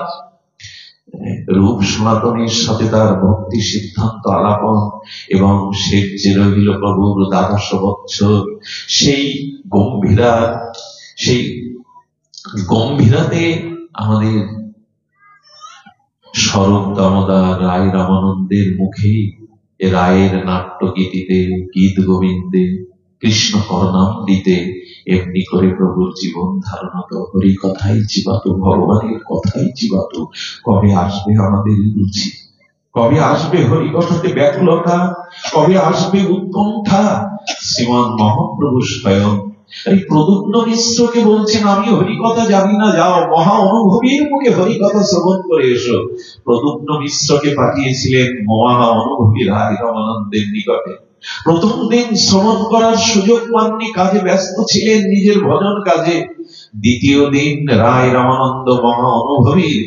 রূপ সনাতনের সাথে তার ভক্তি সিদ্ধান্ত আলাপন, এবং সে যে রহিল প্রভুর দ্বাদশ বৎসর, সেই গম্ভীরাতে আমাদের স্বরূপ দামোদর রায় রামানন্দের মুখে রায়ের নাট্য গীতিতে, গীত গোবিন্দে, কৃষ্ণ করণামৃতে এমনি করে প্রভুর জীবন ধারণা তো হরি কথাই জীবাত, ভগবানের কথাই জীবাত। কবে আসবে আমাদের রুচি? কবে আসবে হরিকথাতে ব্যাকুলতা? কবে আসবে উৎকণ্ঠা? শ্রীমান মহাপ্রভু স্বয়ং এই প্রদ্যুম্ন মিশ্রকে বলছেন, আমি হরিকথা জানি না, যাও মহা অনুভবীর মুখে হরিকথা শ্রবণ করে এসো। প্রদ্যুম্ন মিশ্রকে পাঠিয়েছিলেন মহা অনুভবী রায় রামানন্দের নিকটে। প্রথম দিন শ্রবণ করার সুযোগ পাননি, কাজে ব্যস্ত ছিলেন, নিজের ভজন কাজে। দ্বিতীয় দিন রায় রামানন্দ মহা অনুভবীর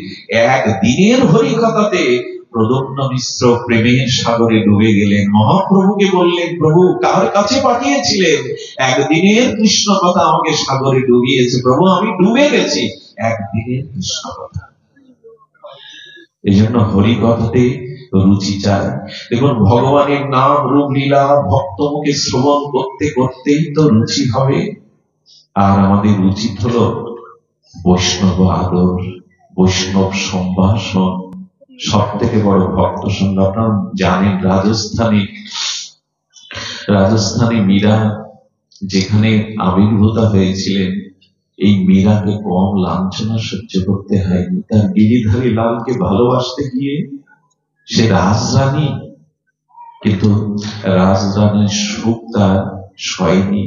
একদিনের হরিকথাতে প্রদ্যুম্ন মিশ্র প্রেমের সাগরে ডুবে গেলেন। মহাপ্রভুকে বললেন, প্রভু কার কাছে পাঠিয়েছিলেন? একদিনের কৃষ্ণ কথা আমাকে সাগরে ডুবিয়েছে। প্রভু আমি ডুবে গেছি, একদিনের কৃষ্ণ কথা। এই জন্য হরিকথাতে রুচি চায়। দেখুন, ভগবানের নাম রূপ লীলা ভক্ত মুখে শ্রবণ করতে করতেই তো রুচি হবে। আর আমাদের উচিত হলো বৈষ্ণব আদর, বৈষ্ণব সম্ভাষণ, সব থেকে বড় ভক্ত সঙ্গ। আপনারা জানেন, রাজস্থানে মীরা যেখানে আবির্ভূত হয়েছিলেন, এই মীরাকে কম লাঞ্ছনা সহ্য করতে হয়নি। তার গিরিধারী লালকে ভালোবাসতে গিয়ে সে রাজরানী, কিন্তু রাজরানীর সুখ তার সয়নি।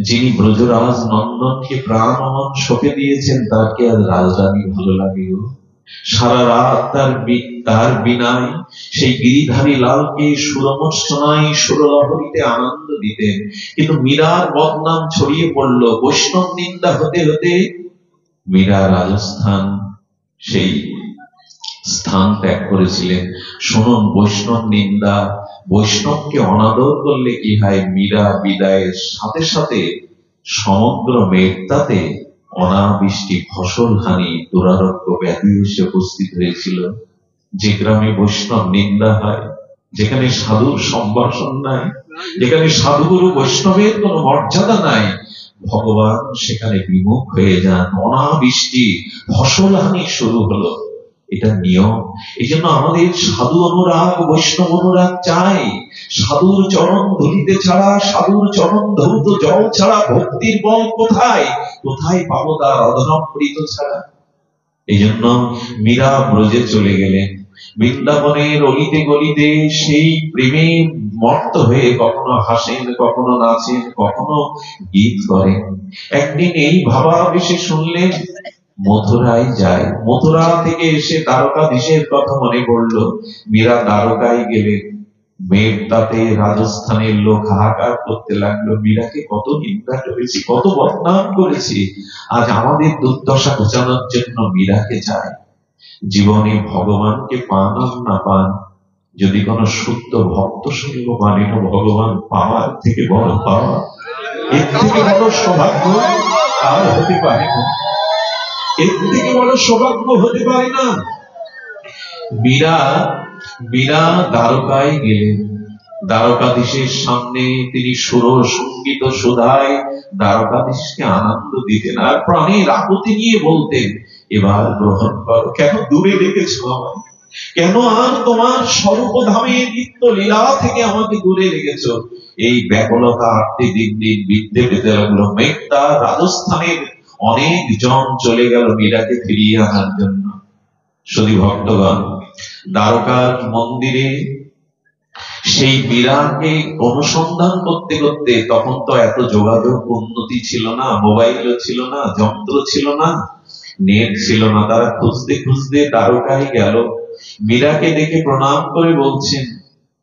যিনি ব্রজরাজ নন্দনকে প্রাণ অমন সঁপে দিয়েছেন, তাকে আর রাজরানী ভালো লাগে? সারা রাত তার বিনায় সেই গিরিধারী লালকে সুরমর্শনায় সুরলহরীতে আনন্দ দিতেন। কিন্তু মীরার বদনাম ছড়িয়ে পড়ল। বৈষ্ণব নিন্দা হতে হতে মীরা রাজস্থান সেই স্থান ত্যাগ করেছিলেন। শুনুন, বৈষ্ণব নিন্দা, বৈষ্ণবকে অনাদর করলে কি হয়। মীরা বিদায়ের সাথে সাথে সমগ্র মেঘতাতে অনাবৃষ্টি, ফসল হানি, দুরারোগ্য ব্যাধি এসে উপস্থিত হয়েছিল। যে গ্রামে বৈষ্ণব নিন্দা হয়, যেখানে সাধুর সম্ভাষণ নাই, যেখানে সাধুগুরু বৈষ্ণবের কোন মর্যাদা নাই, ভগবান সেখানে বিমুখ হয়ে যান। অনাবৃষ্টি, ফসল হানি শুরু হলো। এটা নিয়ম। এই জন্য আমাদের সাধু অনুরাগ, বৈষ্ণব অনুরাগ চাই। সাধুর চরণ ধুলিতে ছাড়া, সাধুর চরণ ধৌত জল ছাড়া ভক্তির বল কোথায়? কোথায় পাবো তার অধরামৃত ছাড়া? এই জন্য মীরা ব্রজে চলে গেলেন। বৃন্দাবনের অলিতে গলিতে সেই প্রেমে মত্ত হয়ে কখনো হাসেন, কখনো নাচেন, কখনো গীত করেন। একদিন এই ভাবাবেশে শুনলেন মথুরায় যায়। মথুরা থেকে এসে দ্বারকাধীশের কথা মনে পড়লো। মীরা দ্বারকায় গেলেন। মেঘতাতে রাজস্থানের লোক হাহাকার করতে লাগলো, মীরাকে কত নিন্দা করেছি, কত বদনাম করেছি, আজ আমাদের দুর্দশা ঘোচানোর জন্য মীরাকে চায়। জীবনে ভগবানকে পান আর না পান, যদি কোন শুদ্ধ ভক্ত সঙ্গ মানে ভগবান পাওয়ার থেকে বড় পাওয়া, এর থেকে বড় সৌভাগ্য আর হতে পারে না। এর থেকে বড় সৌভাগ্য হতে পারে না। মীরা দ্বারকায় গেলেন। দ্বারকাধীশের সামনে তিনি সুর সঙ্গীত সুধায় দ্বারকাধীশকে আনন্দ দিতেন, আর প্রাণের আকুতি নিয়ে বলতেন, এবার গ্রহণ করো। কেন দূরে রেখেছ আমায়? কেন আর তোমার স্বরূপধামে নিত্য লীলা থেকে আমাকে দূরে রেখেছ? এই ব্যাকুলতা আটটি দিন দিন বৃদ্ধি পেতে লাগলো। মেঘতা রাজস্থানের অনেক জন চলে গেল মীরাকে ফিরিয়ে আনার জন্য। শুধু ভক্তগণ, দ্বারকার মন্দিরে সেই মীরাকে অনুসন্ধান করতে করতে, তখন তো এত যোগাযোগ উন্নতি ছিল না, মোবাইলও ছিল না, যন্ত্র ছিল না, নেট ছিল না। তারা খুঁজতে খুঁজতে দ্বারকায় গেল। মীরাকে দেখে প্রণাম করে বলছেন,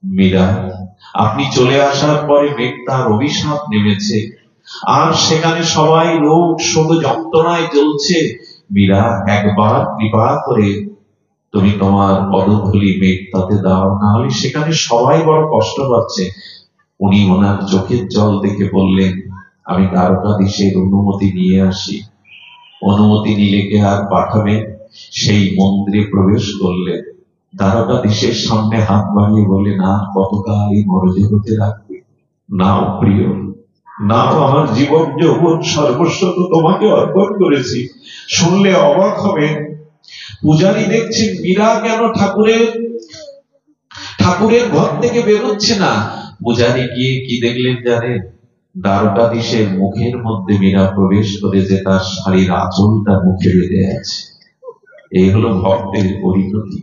মীরা, আপনি চলে আসার পরে মেঘতার অভিশাপ নেমেছে, আর সেখানে সবাই রোগ শোক যন্ত্রণায় জ্বলছে। মীরা, একবার কৃপা করে তুমি তোমার পদধূলি মেঘতাতে দাও, না হলে সেখানে সবাই বড় কষ্ট পাচ্ছে। উনি ওনার চোখের জল দেখে বললেন, আমি দ্বারকাধীশের অনুমতি নিয়ে আসি। অনুমতি নিলে কে আর পাঠাবেন? সেই মন্দিরে প্রবেশ করলেন। দ্বারকাধীশের সামনে হাত বাড়িয়ে বলে, না কতকাল এই মরজগতে রাখবে? নাও প্রিয়, নাও, আমার জীবন যৌবন সর্বস্ব তো তোমাকে অর্পণ করেছি। শুনলে অবাক হবেন, পূজারী দেখছেন মীরা কেন ঠাকুরের ঘর থেকে বেরোচ্ছে না। পূজারী গিয়ে কি দেখলেন জানেন? দ্বারকাধীশের মুখের মধ্যে মীরা প্রবেশ করেছে, তার শাড়ির আঁচলটা মুখে বেঁধে আছে। এই হলো ভক্তের পরিণতি।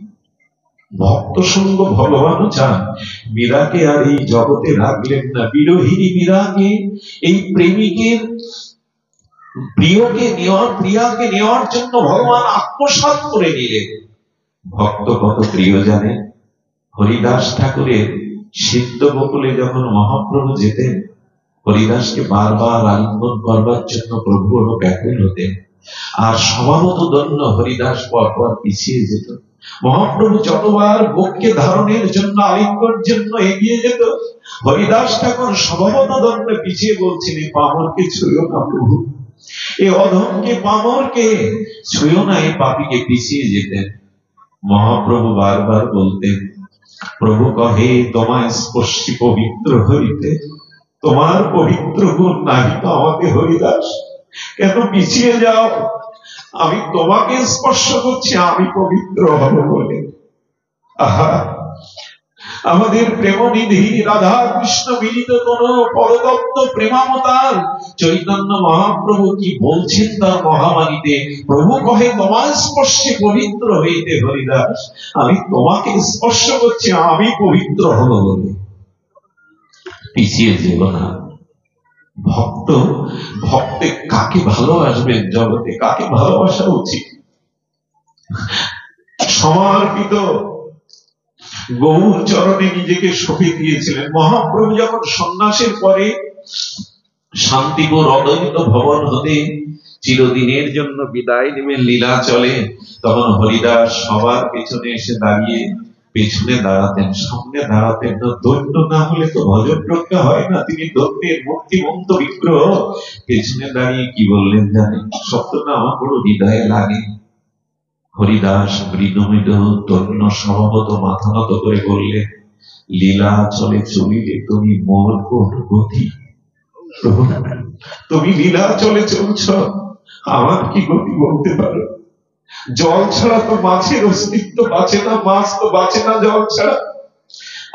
ভক্ত সঙ্গ ভগবানও চান। মীরাকে আর এই জগতে রাখলেন না। বিরোহিনী মীরাকে, এই প্রেমিকের প্রিয়াকে নেওয়ার জন্য ভগবান আত্মসাৎ করে নিলেন। ভক্ত কত প্রিয় জানেন? হরিদাস ঠাকুরের সিদ্ধ বকুলে যখন মহাপ্রভু যেতেন, হরিদাসকে বারবার আলিঙ্গন করবার জন্য প্রভু ব্যাকুল হতেন, আর স্বভাবত দন্য হরিদাস পরপর পিছিয়ে যেত। মহাপ্রভু যতবার বক্ষে ধারণের জন্য, আলিঙ্গনের জন্য এগিয়ে যেত, হরিদাস ঠাকুর স্বভাবত দন্য পিছিয়ে বলছেন, এই পামরকে ছুঁয়ো না প্রভু, এ অধমকে পামরকে ছুঁয়ো না, এই পাপীকে পিছিয়ে যেতেন। মহাপ্রভু বারবার বলতেন, প্রভু কহে তোমায় স্পর্শী পবিত্র হইতে, তোমার পবিত্র গুণ নাহি তো আমাকে হরিদাস, কেন পিছিয়ে যাও? আমি তোমাকে স্পর্শ করছি, আমি পবিত্র হব বলে। আহা, আমাদের প্রেমনিধি রাধা কৃষ্ণ মিলিত কোন পরতত্ত্ব প্রেমাবতার চৈতন্য মহাপ্রভু কি বলছেন তার মহাবাণীতে? প্রভু কহে তোমার স্পর্শে পবিত্র হইতে হরিদাস, আমি তোমাকে স্পর্শ করছি, আমি পবিত্র হব বলে। পিছিয়ে যেও না। ভক্তে কাকে ভালোবাসবেন? জগতে কাকে ভালোবাসা উচিত? সমর্পিত গৌর চরণে নিজেকে সঁপে দিয়েছিলেন। মহাপ্রভু যখন সন্ন্যাসের পরে শান্তিপুর অদ্বৈত ভবন হতে চিরদিনের জন্য বিদায় নেবেন লীলাচলে, তখন হরিদাস সবার পেছনে এসে দাঁড়িয়ে, পেছনে দাঁড়াতেন, সামনে দাঁড়াতেন না। দৈন্য না হলে তো ভজন রক্ষা হয় না। তিনি দৈন্যের মূর্তিমন্ত বিগ্রহ, পেছনে দাঁড়িয়ে কি বললেন জানেন? শব্দটা আমার বড় হৃদয়ে লাগে। হরিদাস মৃদুমৃদ দৈন্য স্বভাবত মাথা নত করে বললেন, লীলাচলে চলিলে তুমি মোর কোন গতি? প্রভু, তুমি লীলাচলে চলছ, আমার কি গতি বলতে পারো? জল ছাড়া তো মাছের অস্তিত্ব বাঁচে না, মাছ তো বাঁচে না জল ছাড়া।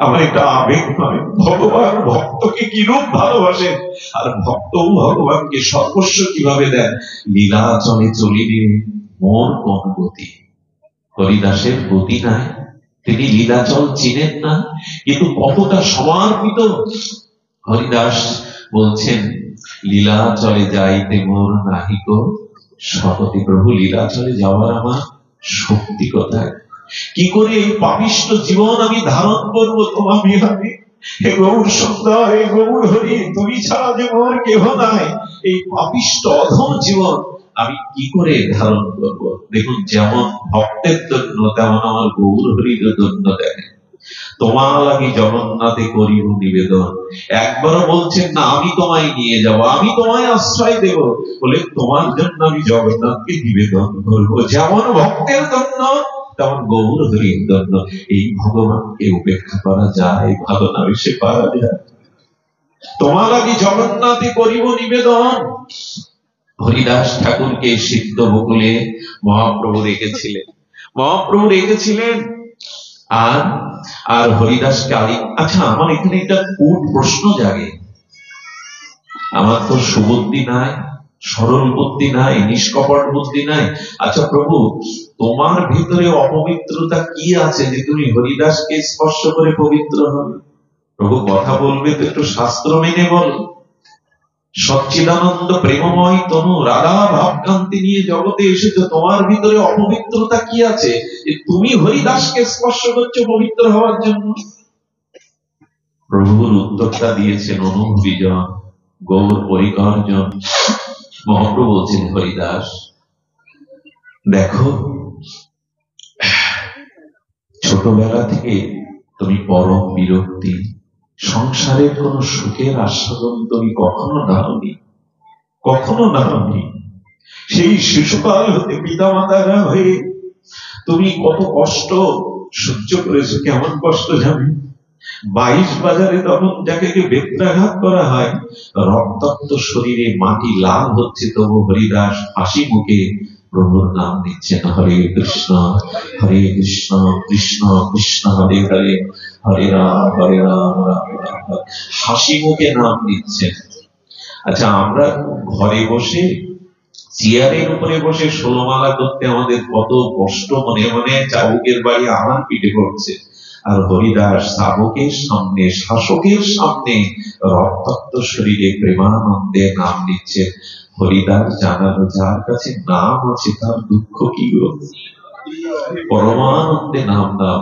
আমার এটা আবেগ নয়। ভগবান ভক্তকে কিরূপ ভালোবাসেন, আর ভক্ত ভগবানকে সর্বস্ব কিভাবে দেন। লীলাচলে চলিলে মোর কোন গতি? হরিদাসের গতি নাই, তিনি লীলাচল চিনেন না, কিন্তু কতটা সমর্পিত। হরিদাস বলছেন, লীলাচলে যাইতে মোর নাহিক শক্তি। প্রভু, লীলাচলে যাওয়ার আমার শক্তি কোথায়? কি করে এই পাপিষ্ঠ জীবন আমি ধারণ করবো তোমার বিহারে? হে গৌর সুন্দর, হে গৌর হরি, তুমি ছাড়া যে মোর কেহ নাই। এই পাপিষ্ঠ অধম জীবন আমি কি করে ধারণ করব? দেখুন, যেমন ভক্তের জন্য তেমন আমার গৌর হরির জন্য দেখেন। তোমার লাগি জগন্নাথে করিব নিবেদন। একবারও বলছেন না আমি তোমায় নিয়ে যাব, আমি তোমায় আশ্রয় দেব, বলে তোমার জন্য আমি জগন্নাথকে নিবেদন করব। যেমন ভক্তের জন্য তেমন গৌর হরির জন্য। এই ভগবানকে উপেক্ষা করা যায়? ভালো না বেশি পারা যায়? তোমার লাগি জগন্নাথে করিব নিবেদন। হরিদাস ঠাকুরকে সিদ্ধ বকুলে মহাপ্রভু রেখেছিলেন, মহাপ্রভু রেখেছিলেন। আর আর হরিদাসকে আচ্ছা, আমার এখানে একটা কূট প্রশ্ন জাগে। আমার তো সুবুদ্ধি নাই, সরল বুদ্ধি নাই, নিষ্কপট বুদ্ধি নাই। আচ্ছা প্রভু, তোমার ভিতরে অপবিত্রতা কি আছে যে তুমি হরিদাসকে স্পর্শ করে পবিত্র হবে? প্রভু কথা বলবে তো একটু শাস্ত্র মেনে বল। সচ্চিদানন্দ প্রেমময় তনু রাধা ভাবকান্তি নিয়ে জগতে এসেছো, তোমার ভিতরে অপবিত্রতা কি আছে যে তুমি হরিদাসকে স্পর্শ করছো পবিত্র হওয়ার জন্য? প্রভুর উত্তরটা দিয়েছেন অনুভবিজন গৌর পরিকরজন। মহাপ্রভু বলছেন, হরিদাস দেখো, ছোটবেলা থেকে তুমি পরম বিরক্তি, সংসারের কোন সুখের আস্বাদন তুমি কখনো নাওনি, কখনো নাওনি। সেই শিশুকাল হতে পিতামাতারা হয়ে তুমি কত কষ্ট সহ্য করেছো। কেমন কষ্ট জানি? 22 বাজারে তখন যাকে বেত্রাঘাত করা হয়, রক্তাক্ত শরীরে মাটি লাল হচ্ছে, তবু হরিদাস হাসি মুখে প্রভুর নাম নিচ্ছেন, হরে কৃষ্ণ কৃষ্ণ কৃষ্ণ হরে হরে, হরে রাম রাম রাম হরে। হাসি মুখে নাম নিচ্ছেন। আচ্ছা, আমরা ঘরে বসে চেয়ারের উপরে বসে 16 মালা করতে আমাদের কত কষ্ট, মনে মনে চাবুকের বাড়ি আমার পিঠে পড়ছে। আর হরিদাস শাবকের সামনে, শাসকের সামনে রক্তাক্ত শরীরে প্রেমানন্দে নাম নিচ্ছে। হরিদাস জানালো, যার কাছে নাম আছে তার দুঃখ কি গো? পরমানন্দে নাম নাম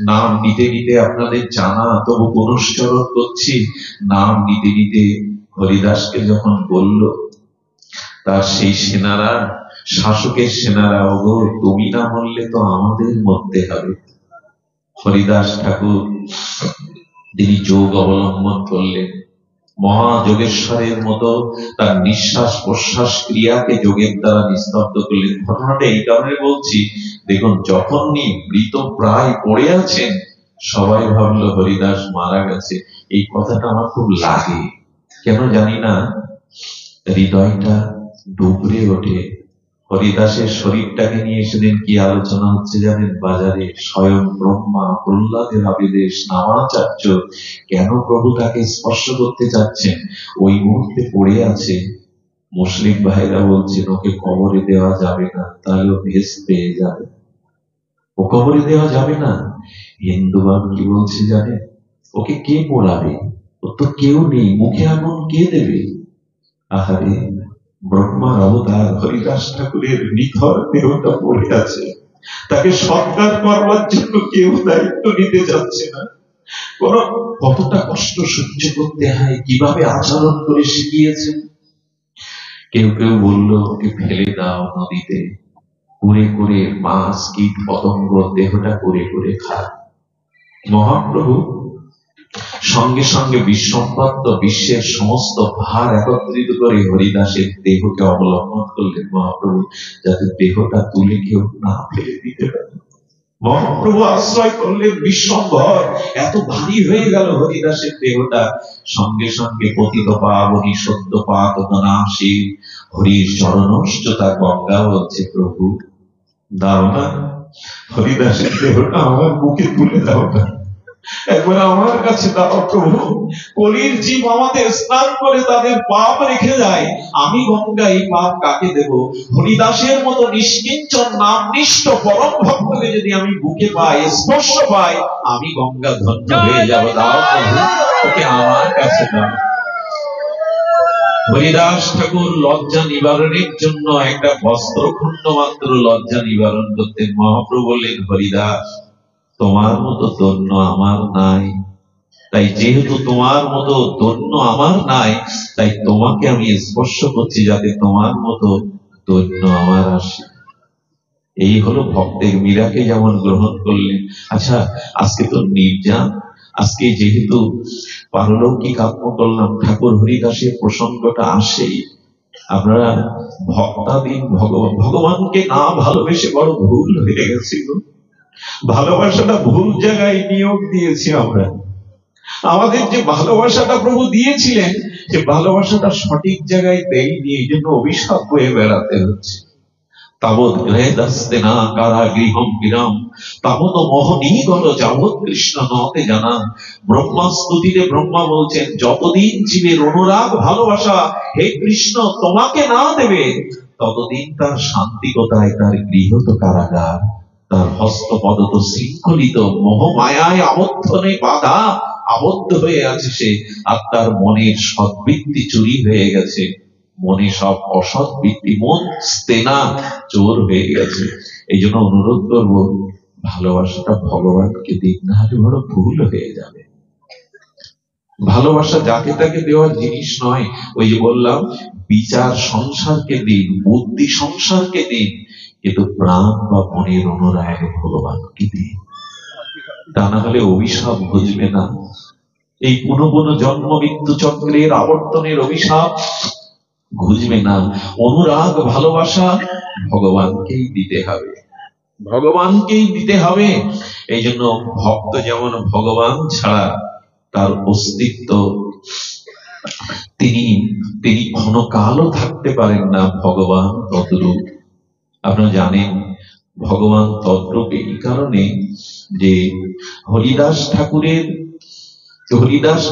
নাম নিতে নিতে আপনাদের জানা, তবু পুনশ্চরণ করছি। নাম নিতে নিতে হরিদাসকে যখন বলল, তার সেই সেনারা, শাসকের সেনারা, ওগো তুমি না বললে তো আমাদের মধ্যে হবে। হরিদাস ঠাকুর তিনি যোগ অবলম্বন করলেন, মহাযোগেশ্বরের মতো তার নিঃশ্বাস প্রশ্বাস ক্রিয়াকে যোগের দ্বারা নিস্তব্ধ করলেন। ঘটনাটা এই কারণে বলছি, দেখুন যখনই মৃত প্রায় পড়ে আছেন, সবাই ভাবলো হরিদাস মারা গেছে। এই কথাটা আমার খুব লাগে, কেন জানি না, হৃদয়টা ডুবরে ওঠে। হরিদাসের শরীরটাকে নিয়ে সেদিন কি আলোচনা হচ্ছে জানেন? বাজারে স্বয়ং ব্রহ্মা প্রহ্লাদের আবেদেশ নামাচার্য কেন প্রভু তাকে স্পর্শ করতে চাচ্ছেন, ওই মুহূর্তে পড়ে আছে। মুসলিম ভাইরা বলছেন ওকে কবরে দেওয়া যাবে না, তাহলে ও ভেস্ট পেয়ে যাবে, ও কবরে দেওয়া যাবে না। হিন্দুবান কি বলছে জানেন? ওকে কে পোড়াবে, ও তো কেউ নেই, মুখে আগুন কে দেবে? আহারে, ব্রহ্মার অবতার হরিদাস ঠাকুরের নিথর দেহটা পড়ে আছে, তাকে সৎকার করবার জন্য কেউ দায়িত্ব নিতে যাচ্ছে না। কতটা কষ্ট সহ্য করতে হয়, কিভাবে আচরণ করে শিখিয়েছেন। কেউ কেউ বলল ওকে ফেলে দাও নদীতে, করে করে মাছ কীট পতঙ্গ দেহটা করে করে খায়। মহাপ্রভু সঙ্গে সঙ্গে বিশ্বব্যাপ্ত বিশ্বের সমস্ত ভার একত্রিত করে হরিদাসের দেহকে অবলম্বন করলেন মহাপ্রভু, যাতে দেহটা তুলে কেউ না ফেলে দিতে পারে। মহাপ্রভু আশ্রয় করলেন বিশ্বম্ভর, এত ভারী হয়ে গেল হরিদাসের দেহটা। সঙ্গে সঙ্গে পতিত পাবনী সত্য পাত নাশী হরির চরণস্থতা গঙ্গা বলছে, প্রভু দাও না, হরিদাসের দেহটা আমার বুকে তুলে দাও না, একবার আমার কাছে দাও প্রভু। কলির জীব আমাদের স্নান করে তাদের পাপ রেখে যায়, আমি গঙ্গা এই পাপ কাকে দেব? হরিদাসের মতো নিষ্কিঞ্চন নামনিষ্ঠ পরম ভক্তকে যদি আমি বুকে পাই, স্পর্শ পাই, আমি গঙ্গা ধন্য হয়ে যাব। দাও প্রভু, ওকে আমার কাছে দাও। হরিদাস ঠাকুর লজ্জা নিবারণের জন্য একটা বস্ত্রখণ্ড মাত্র লজ্জা নিবারণ করতেন। মহাপ্রভু বললেন, হরিদাস তোমার মতো ধন্য আমার নাই, তাই যেহেতু তোমার মতো ধন্য আমার নাই, তাই তোমাকে আমি স্পর্শ করছি যাতে তোমার মতো ধন্য আমার আসে। এই হলো ভক্তের। মীরাকে যেমন গ্রহণ করলেন। আচ্ছা, আজকে তো নির্জান, আজকে যেহেতু পারলৌকিক আত্মকল্যাণ ঠাকুর হরিদাসের প্রসঙ্গটা আসেই, আমরা ভক্তাধীন ভগবানকে না ভালোবেসে বড় ভুল হয়ে গেছিল। ভালোবাসাটা ভুল জায়গায় নিয়োগ দিয়েছি আমরা। আমাদের যে ভালোবাসাটা প্রভু দিয়েছিলেন, যে ভালোবাসাটা সঠিক জায়গায় দেয়নি, এই জন্য অভিশাপ হয়ে বেড়াতে হচ্ছে। তাবৎ গ্রহেদাস্তে না কারাগৃহম বিরাম তাবৎ মোহনীগণ যাবৎ কৃষ্ণ নতে জানা। ব্রহ্মা স্তুতিতে ব্রহ্মা বলছেন, যতদিন জীবের অনুরাগ ভালোবাসা হে কৃষ্ণ তোমাকে না দেবে, ততদিন তার শান্তি কোথায়? তার গৃহ তো কারাগার, তার হস্তপদ তো শৃঙ্খলিত, মোহ মায়ায় আবদ্ধ নেই, বাধা আবদ্ধ হয়ে আছে সে। আর তার মনের সদ্বৃত্তি চুরি হয়ে গেছে, মনে সব অসৎ বৃত্তি, মন স্তেনা চোর হয়ে গেছে। এই জন্য অনুরোধ করবো, ভালোবাসাটা ভগবানকে দিন, না হলে বড় ভুল হয়ে যাবে। ভালোবাসা যাকে তাকে দেওয়ার জিনিস নয়। ওই যে বললাম, বিচার সংসারকে দিন, বুদ্ধি সংসারকে দিন, কিন্তু প্রাণ বা মনের অনুরাগ ভগবানকে দিন, তা না হলে অভিশাপ বুঝবে না। এই পুনঃ পুনঃ জন্ম মৃত্যু চক্রের আবর্তনের অভিশাপ বুঝবে না। অনুরাগ ভালোবাসা ভগবানকেই দিতে হবে, ভগবানকেই দিতে হবে। এই জন্য ভক্ত যেমন ভগবান ছাড়া তার অস্তিত্ব, তিনি ক্ষণকালও থাকতে পারেন না, ভগবান তদ্রূপ। আপনারা জানেন ভগবান তদ্রূপ এই কারণে যে হরিদাস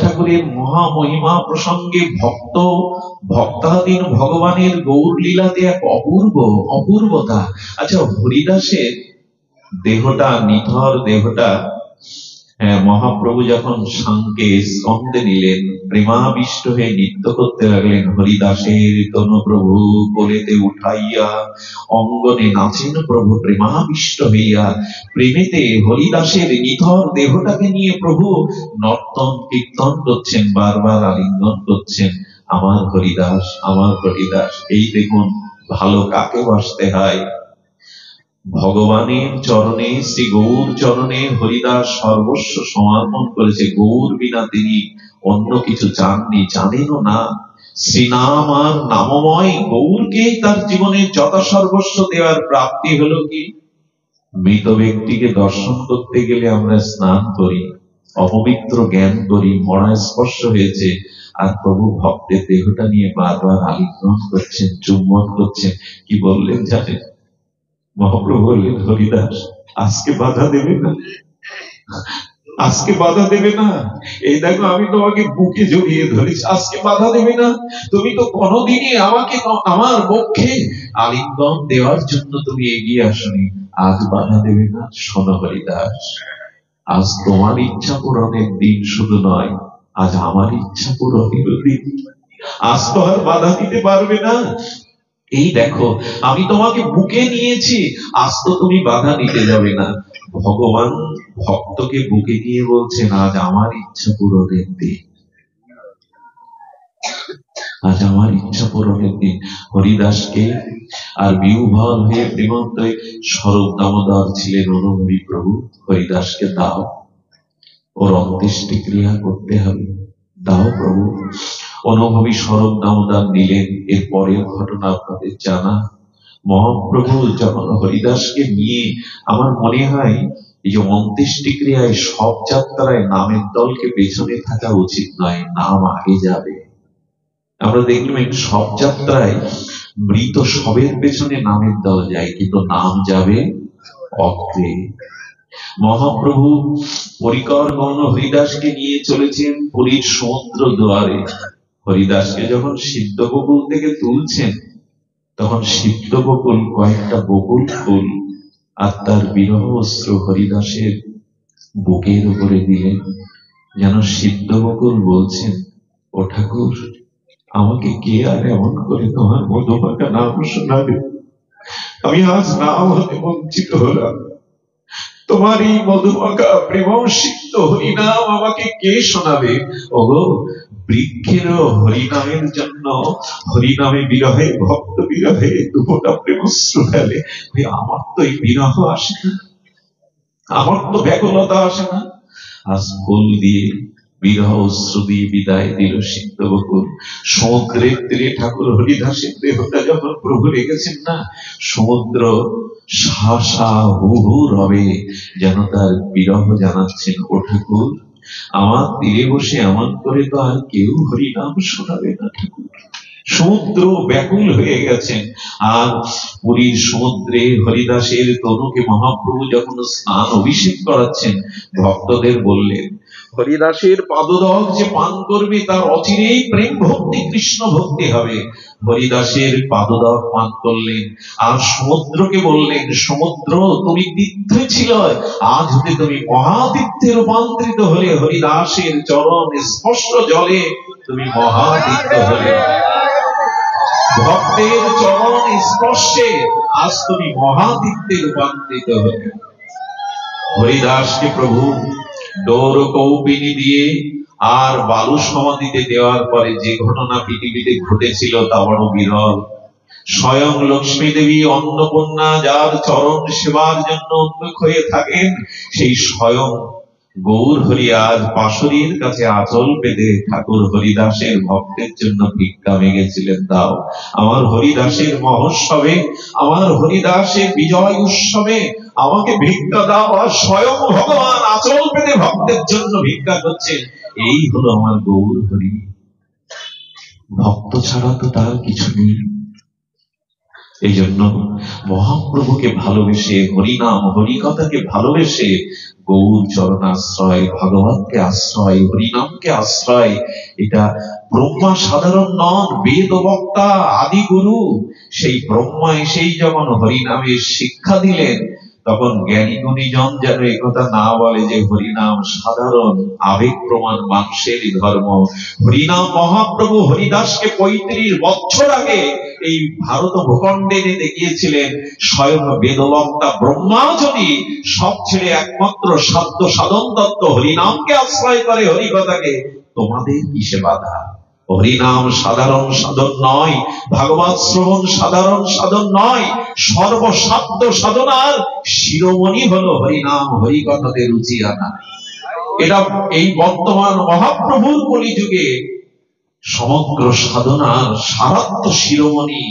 ঠাকুরের মহামহিমা প্রসঙ্গে ভক্তাধীন ভগবানের গৌর লীলাতে এক অপূর্বতা। আচ্ছা, হরিদাসের দেহটা, নিথর দেহটা মহাপ্রভু যখন সাংকে স্কন্ধে নিলেন, প্রেমাবিষ্ট হয়ে নৃত্য করতে লাগলেন। হরিদাসের তনু প্রভু কোলেতে উঠাইয়া অঙ্গনে নাচেন প্রভু প্রেমাবিষ্ট হইয়া। প্রেমেতে হরিদাসের নিথর দেহটাকে নিয়ে প্রভু নর্তন কীর্তন করছেন, বারবার আলিঙ্গন করছেন, আমার হরিদাস, আমার হরিদাস। এই দেখুন ভালো কাকে বাসতে হয়। ভগবানের চরণে, শ্রী গৌর চরণে হরিদাস সর্বস্ব সমর্পণ করেছে। গৌর বিনা তিনি অন্য কিছু চাননি, জানেনও না। শ্রীনাম আর নামময় গৌরকে তার জীবনের যথাসর্বস্ব দেওয়ার প্রাপ্তি হলো কি? মৃত ব্যক্তিকে দর্শন করতে গেলে আমরা স্নান করি, অপবিত্র জ্ঞান করি, মরা স্পর্শ হয়েছে, আর প্রভু ভক্তের দেহটা নিয়ে বারবার আলিঙ্গন করছেন, চুম্বন করছেন। কি বললেন জানেন? মহাপ্রভু বললেন, হরিদাস আজকে বাধা দেবে না, আজকে বাধা দেবে না। এই দেখো আমি তোমাকে বুকে জড়িয়ে ধরেছি, আজকে বাধা দেবে না। তুমি তো কোনোদিনই আমাকে আমার পক্ষে আলিঙ্গন দেওয়ার জন্য তুমি এগিয়ে আসনি, আজ বাধা দেবে না। শোনো হরিদাস, আজ তোমার ইচ্ছা পূরণের দিন শুধু নয়, আজ আমার ইচ্ছা পূরণের দিন। আজ তো আর বাধা দিতে পারবে না। এই দেখো, আমি তোমাকে বুকে নিয়েছি, আজ তো তুমি বাধা নিতে যাবে না। ভগবান ভক্তকে বুকে নিয়ে বলছেন, আজ আমার ইচ্ছা পূরণের দিন, আজ আমার ইচ্ছা পূরণের দিন। হরিদাসকে আর বিহ্বল হয়ে প্রেমন্তই স্বরূপ দামোদর ছিলেন অনুভবী প্রভু, হরিদাসকে দাও, ওর অন্ত্যেষ্টি ক্রিয়া করতে হবে, দাও প্রভু। অনুভবী স্বরূপ দামোদর নিলেন। এর পরের ঘটনা আপনাদের জানা। মহাপ্রভু যখন হরিদাসকে নিয়ে, আমার মনে হয় এই যে অন্ত্যেষ্টি ক্রিয়ায় সব যাত্রায় নামের দলকে পেছনে থাকা উচিত নয়, নাম আগে যাবে। আমরা দেখলাম সব যাত্রায় মৃত সবের পেছনে নামের দল যায়, কিন্তু নাম যাবে অগ্রে। মহাপ্রভু পরিকর গণ হরিদাসকে নিয়ে চলেছেন পুরীর সমুদ্র দুয়ারে। হরিদাসকে যখন সিদ্ধ বকুল থেকে তুলছেন, তখন সিদ্ধ বকুল কয়েকটা বকুল ফুল আর তার বিরহ অশ্রু হরিদাসের বুকের উপরে দিলেন, যেন সিদ্ধ বকুল বলছেন, ও ঠাকুর, আমাকে কে আর এমন করে তোমার মধুমাখা নাম শোনাবে? আমি আজ নাম হতে বঞ্চিত হলাম। তোমার এই মধুমাখা প্রেম সিক্ত হরিনাম আমাকে কে শোনাবে? ওগো, বৃক্ষেরও হরিনামের জন্য, হরিনামে বিরহে, ভক্ত বিরহে দুপোটা প্রেমশ্রু ফেলে। আমার তো এই বিরহ আসে না, আমার তো ব্যাকুলতা আসে না। আজ ফুল দিয়ে, বিরহ অশ্রু দিয়ে বিদায় দিল সিদ্ধ বকুল। সমুদ্রের তীরে ঠাকুর হরিদাসের দেহটা যখন প্রভু রেখেছেন না, সমুদ্র সা সা হু হু রবে, যেন তার বিরহ জানাচ্ছেন, ও ঠাকুর, আমার তীরে বসে এমন করে তো আর কেউ হরিনাম শোনাবে না ঠাকুর। সমুদ্র ব্যাকুল হয়ে গেছেন। আর পুরীর সমুদ্রে হরিদাসের তনুকে মহাপ্রভু যখন স্নান অভিষেক করাচ্ছেন, ভক্তদের বললেন, হরিদাসের পাদদল যে পান করবে তার অচিরেই প্রেম ভক্তি, কৃষ্ণ ভক্তি হবে। হরিদাসের পাদদল পান করলেন, আর সমুদ্রকে বললেন, সমুদ্র, তুমি তীর্থে ছিল, আজ হতে তুমি মহাতীর্থে রূপান্তরিত হলে, হরিদাসের চরণ স্পর্শ জলে তুমি মহাতীর্থ হলে। ভক্তের চরণ স্পর্শে আজ তুমি মহাতীর্থে রূপান্তরিত হলে। হরিদাসকে প্রভু ডোর কৌপিনী দিয়ে আর বালু সমাধিতে দেওয়ার পরে যে ঘটনা পৃথিবীতে ঘটেছিল তা বড় বিরল। স্বয়ং লক্ষ্মী দেবী অন্নপূর্ণা যার চরণ সেবার জন্য উন্মুখ হয়ে থাকেন, সেই স্বয়ং গৌর হরি আজ পাশরীর কাছে আঁচল পেতে ঠাকুর হরিদাসের ভক্তের জন্য ভিক্ষা মেগেছিলেন, দাও আমার হরিদাসের মহোৎসবে, আমার হরিদাসের বিজয় উৎসবে আমাকে ভিক্ষা দাও। আর স্বয়ং ভগবান আঁচল পেতে ভক্তের জন্য ভিক্ষা করছেন। এই হলো আমার গৌর হরি। ভক্ত ছাড়া তো তার কিছু নেই। এই জন্য মহাপ্রভুকে ভালোবেসে, হরিনাম হরিকথাকে ভালোবেসে, গৌর চরণাশ্রয়, ভগবানকে আশ্রয়, হরিনামকে আশ্রয়। এটা ব্রহ্মা সাধারণ নন, বেদ বক্তা আদি গুরু। সেই ব্রহ্মা এসেই যখন হরিনামের শিক্ষা দিলেন, তখন জ্ঞানী গুণীজন যেন একথা না বলে যে হরিনাম সাধারণ আবেগ প্রমাণ মানুষেরই ধর্ম। হরিনাম মহাপ্রভু হরিদাসকে 35 বছর আগে এই ভারত ভূখণ্ডে এনে দেখিয়েছিলেন। স্বয়ং বেদবক্তা ব্রহ্মা যদি সব ছেড়ে একমাত্র সাধ্য সাধন তত্ত্ব হরিনামকে আশ্রয় করে, হরিকথাকে, তোমাদের কিসে বাধা? হরিনাম সাধারণ সাধন নয়, ভাগবত শ্রবণ সাধারণ সাধন নয়, সর্বসাধ্য সাধনার শিরোমণি হলো হরিনাম হরিকথাতে রুচি আনা। এটা এই বর্তমান মহাপ্রভুর কলিযুগে সমগ্র সাধনার সারাত্ম শিরোমণি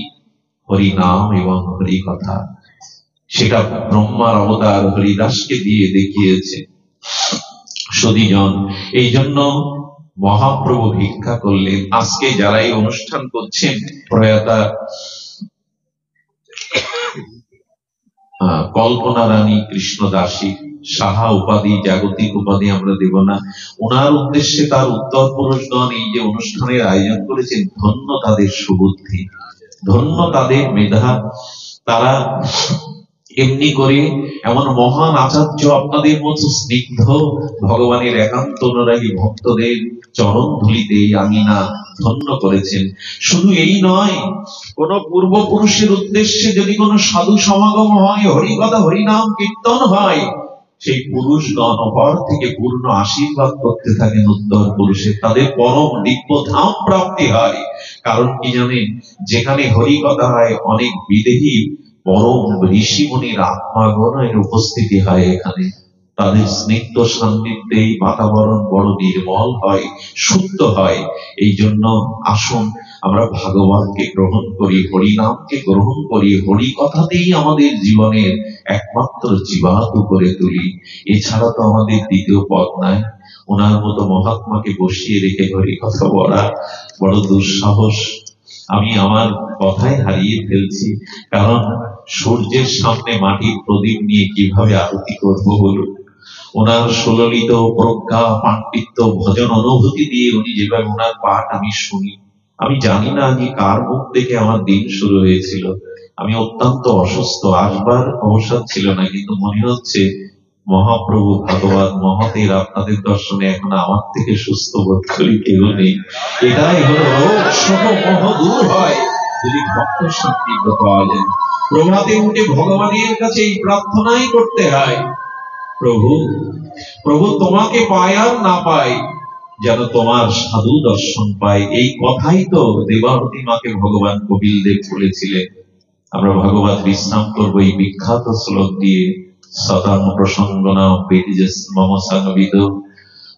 হরিনাম এবং হরিকথা। সেটা ব্রহ্মার অবতার হরিদাসকে দিয়ে দেখিয়েছে সদীজন। এই জন্য মহাপ্রভু ভিক্ষা করলেন। আজকে যারা এই অনুষ্ঠান করছেন, প্রয়াতা কল্পনা রানী কৃষ্ণদাসী, সাহা উপাধি, জাগতিক উপাধি আমরা দেব না, ওনার উদ্দেশ্যে তার উত্তর পুরুষগণ এই যে অনুষ্ঠানের আয়োজন করেছেন, ধন্য তাদের সুবুদ্ধি, ধন্য তাদের মেধা। তারা এমনি করে এমন মহান আচার্য, আপনাদের মতো স্নিগ্ধ ভগবানের একান্ত অনুরাগী ভক্তদের চরণ ধুলিতে আমি না ধন্য করেছেন। শুধু এই নয়, কোন পূর্বপুরুষের উদ্দেশ্যে যদি কোনো সাধু সমাগম হয়, হরিকথা হরিনাম কীর্তন হয়, সেই পুরুষগণ অপর থেকে পূর্ণ আশীর্বাদ করতে থাকেন উত্তর পুরুষের, তাদের পরম দিব্য ধাম প্রাপ্তি হয়। কারণ কি জানেন, যেখানে হরিকথা হয় অনেক বিদেহী পরম ঋষিমুনির আত্মাগণের উপস্থিতি হয়, এখানে তাদের স্নিগ্ধ সান্নিধ্যে এই বাতাবরণ বড় নির্মল হয়, শুদ্ধ হয়। এই জন্য আসুন আমরা ভাগবতকে গ্রহণ করি, হরিনামকে গ্রহণ করি, হরি কথাতেই আমাদের জীবনের একমাত্র জীবাতু করে তুলি। এছাড়া তো আমাদের দ্বিতীয় পথ নাই। ওনার মতো মহাত্মাকে বসিয়ে রেখে হরি কথা বলা বড় দুঃসাহস। আমি আমার কথাই হারিয়ে ফেলছি, কারণ সূর্যের সামনে মাটির প্রদীপ নিয়ে কিভাবে আরতি করবো বলুন। ওনার সুললিত প্রজ্ঞা পাণ্ডিত্য ভজন অনুভূতি দিয়ে উনি যেভাবে ওনার পাঠ আমি শুনি, আমি জানি না যে কার মুখ দেখে আমার দিন শুরু হয়েছিল। আমি অত্যন্ত অসুস্থ, আসবার অবসর ছিল না, কিন্তু মনে হচ্ছে মহাপ্রভু ভাগবত মহতের আপনাদের দর্শনে এখন আমার থেকে সুস্থ বোধ করি কেউ নেই। এটাই হলো রোগ সহ মোহ দূর হয় যদি ভক্ত সান্নিধ্য পাওয়া যায়। প্রভাতে উঠে ভগবানের কাছে এই প্রার্থনাই করতে হয়, প্রভু প্রভু তোমাকে পাই আর না পাই, যেন তোমার সাধু দর্শন পাই। এই কথাই তো দেবাহুতি মাকে ভগবান কপিল দেব বলেছিলেন। আমরা ভাগবত বিশ্রাম করবো এই বিখ্যাত শ্লোক দিয়ে। সতাং প্রসঙ্গনা পেটিজেস মম সংবিদ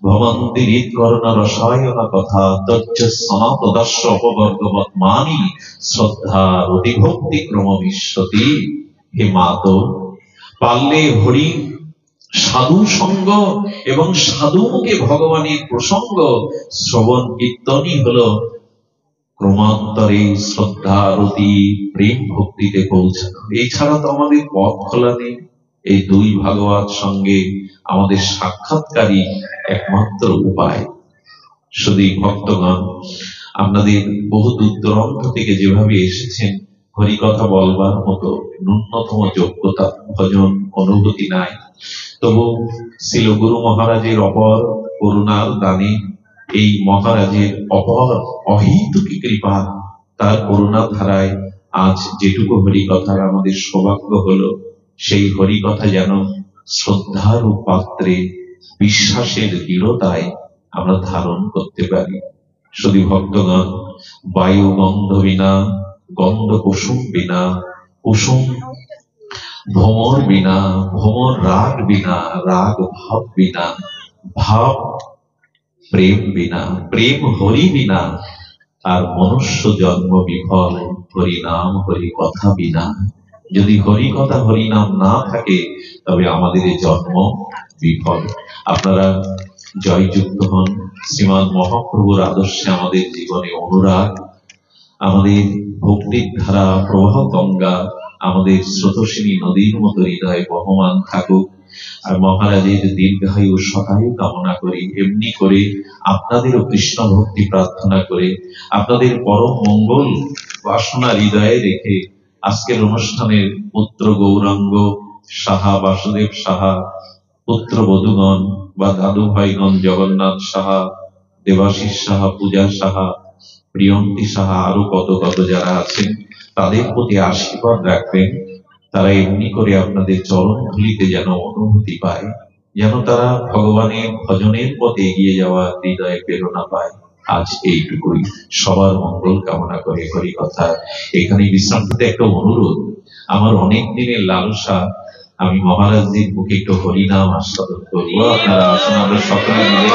ভবন্তি হৃৎকর্ণ রসায়ন কথা তজ্জ সনাত দর্শ অপবর্গবৎ মানি শ্রদ্ধা রতি ভক্তি ক্রম বিশ্বতি। হে মাতো, পারলে হরি সাধু সঙ্গ এবং সাধু মুখে ভগবানের প্রসঙ্গ শ্রবণ কীর্তনই হলো ক্রমান্তরে শ্রদ্ধা রতি প্রেম ভক্তিতে পৌঁছানো। এছাড়া তো আমাদের পথ খোলা নেই। এই দুই ভাগবত সঙ্গে আমাদের সাক্ষাৎকারী একমাত্র উপায়। শুধু ভক্তগণ, আপনাদের বহু দূর দূরান্ত থেকে যেভাবে এসেছেন, হরিকথা বলবার মতো ন্যূনতম যোগ্যতা ভজন অনুভূতি নাই, তবু শিল গুরু মহারাজের অপর করুণার দানে, এই মহারাজের অপর অহেতুকী কৃপা, তার করুণা ধারায় আজ যেটুকু হরিকথার আমাদের সৌভাগ্য হলো, সেই হরিকথা যেন শ্রদ্ধার পাত্রে বিশ্বাসের দৃঢ়তায় আমরা ধারণ করতে পারি। শুধু ভক্তগণ, বায়ু গন্ধ বিনা, গন্ধ কুসুম বিনা, কুসুম ভ্রমর বিনা, ভ্রমর রাগ বিনা, রাগ ভাব বিনা, ভাব প্রেম বিনা, প্রেম হরি বিনা, আর মনুষ্য জন্ম বিফল হরি নাম হরি কথা বিনা। যদি হরি কথা হরি নাম না থাকে, তবে আমাদের এই জন্ম বিফল। আপনারা জয়যুক্ত হন। শ্রীমান মহাপ্রভুর আদর্শে আমাদের জীবনে অনুরাগ, আমাদের ভক্তির ধারা প্রবাহ গঙ্গা আমাদের স্রোতস্বিনী নদীর মতো হৃদয়ে বহমান থাকুক। আর মহারাজের দীর্ঘায়ু শতায়ু কামনা করি। এমনি করে আপনাদেরও কৃষ্ণ ভক্তি প্রার্থনা করে, আপনাদের পরম মঙ্গল বাসনা হৃদয়ে রেখে আজকের অনুষ্ঠানের পুত্র গৌরাঙ্গ সাহা, বাসুদেব সাহা, পুত্র বধূগণ বা দাদু ভাইগণ জগন্নাথ সাহা, দেবাশিস সাহা, পূজা সাহা, প্রিয়ন্তী সাহা, আরো কত কত যারা আছেন, তাদের প্রতি আশীর্বাদ রাখবেন। তারা এমনি করে আপনাদের চরণ ধুলিতে যেন অনুভূতি পায়, যেন তারা ভগবানের ভজনের পথে এগিয়ে যাওয়া হৃদয়ে প্রেরণা পায়। আজ এইটুকুই। সবার মঙ্গল কামনা করে হরি কথা এখানে বিশ্রাম নিতে একটা অনুরোধ। আমার অনেক দিনের লালসা, আমি মহারাজজির মুখে একটু হরিনাম আস্বাদন করবো। আপনারা আসুন, আমরা সকলে মিলে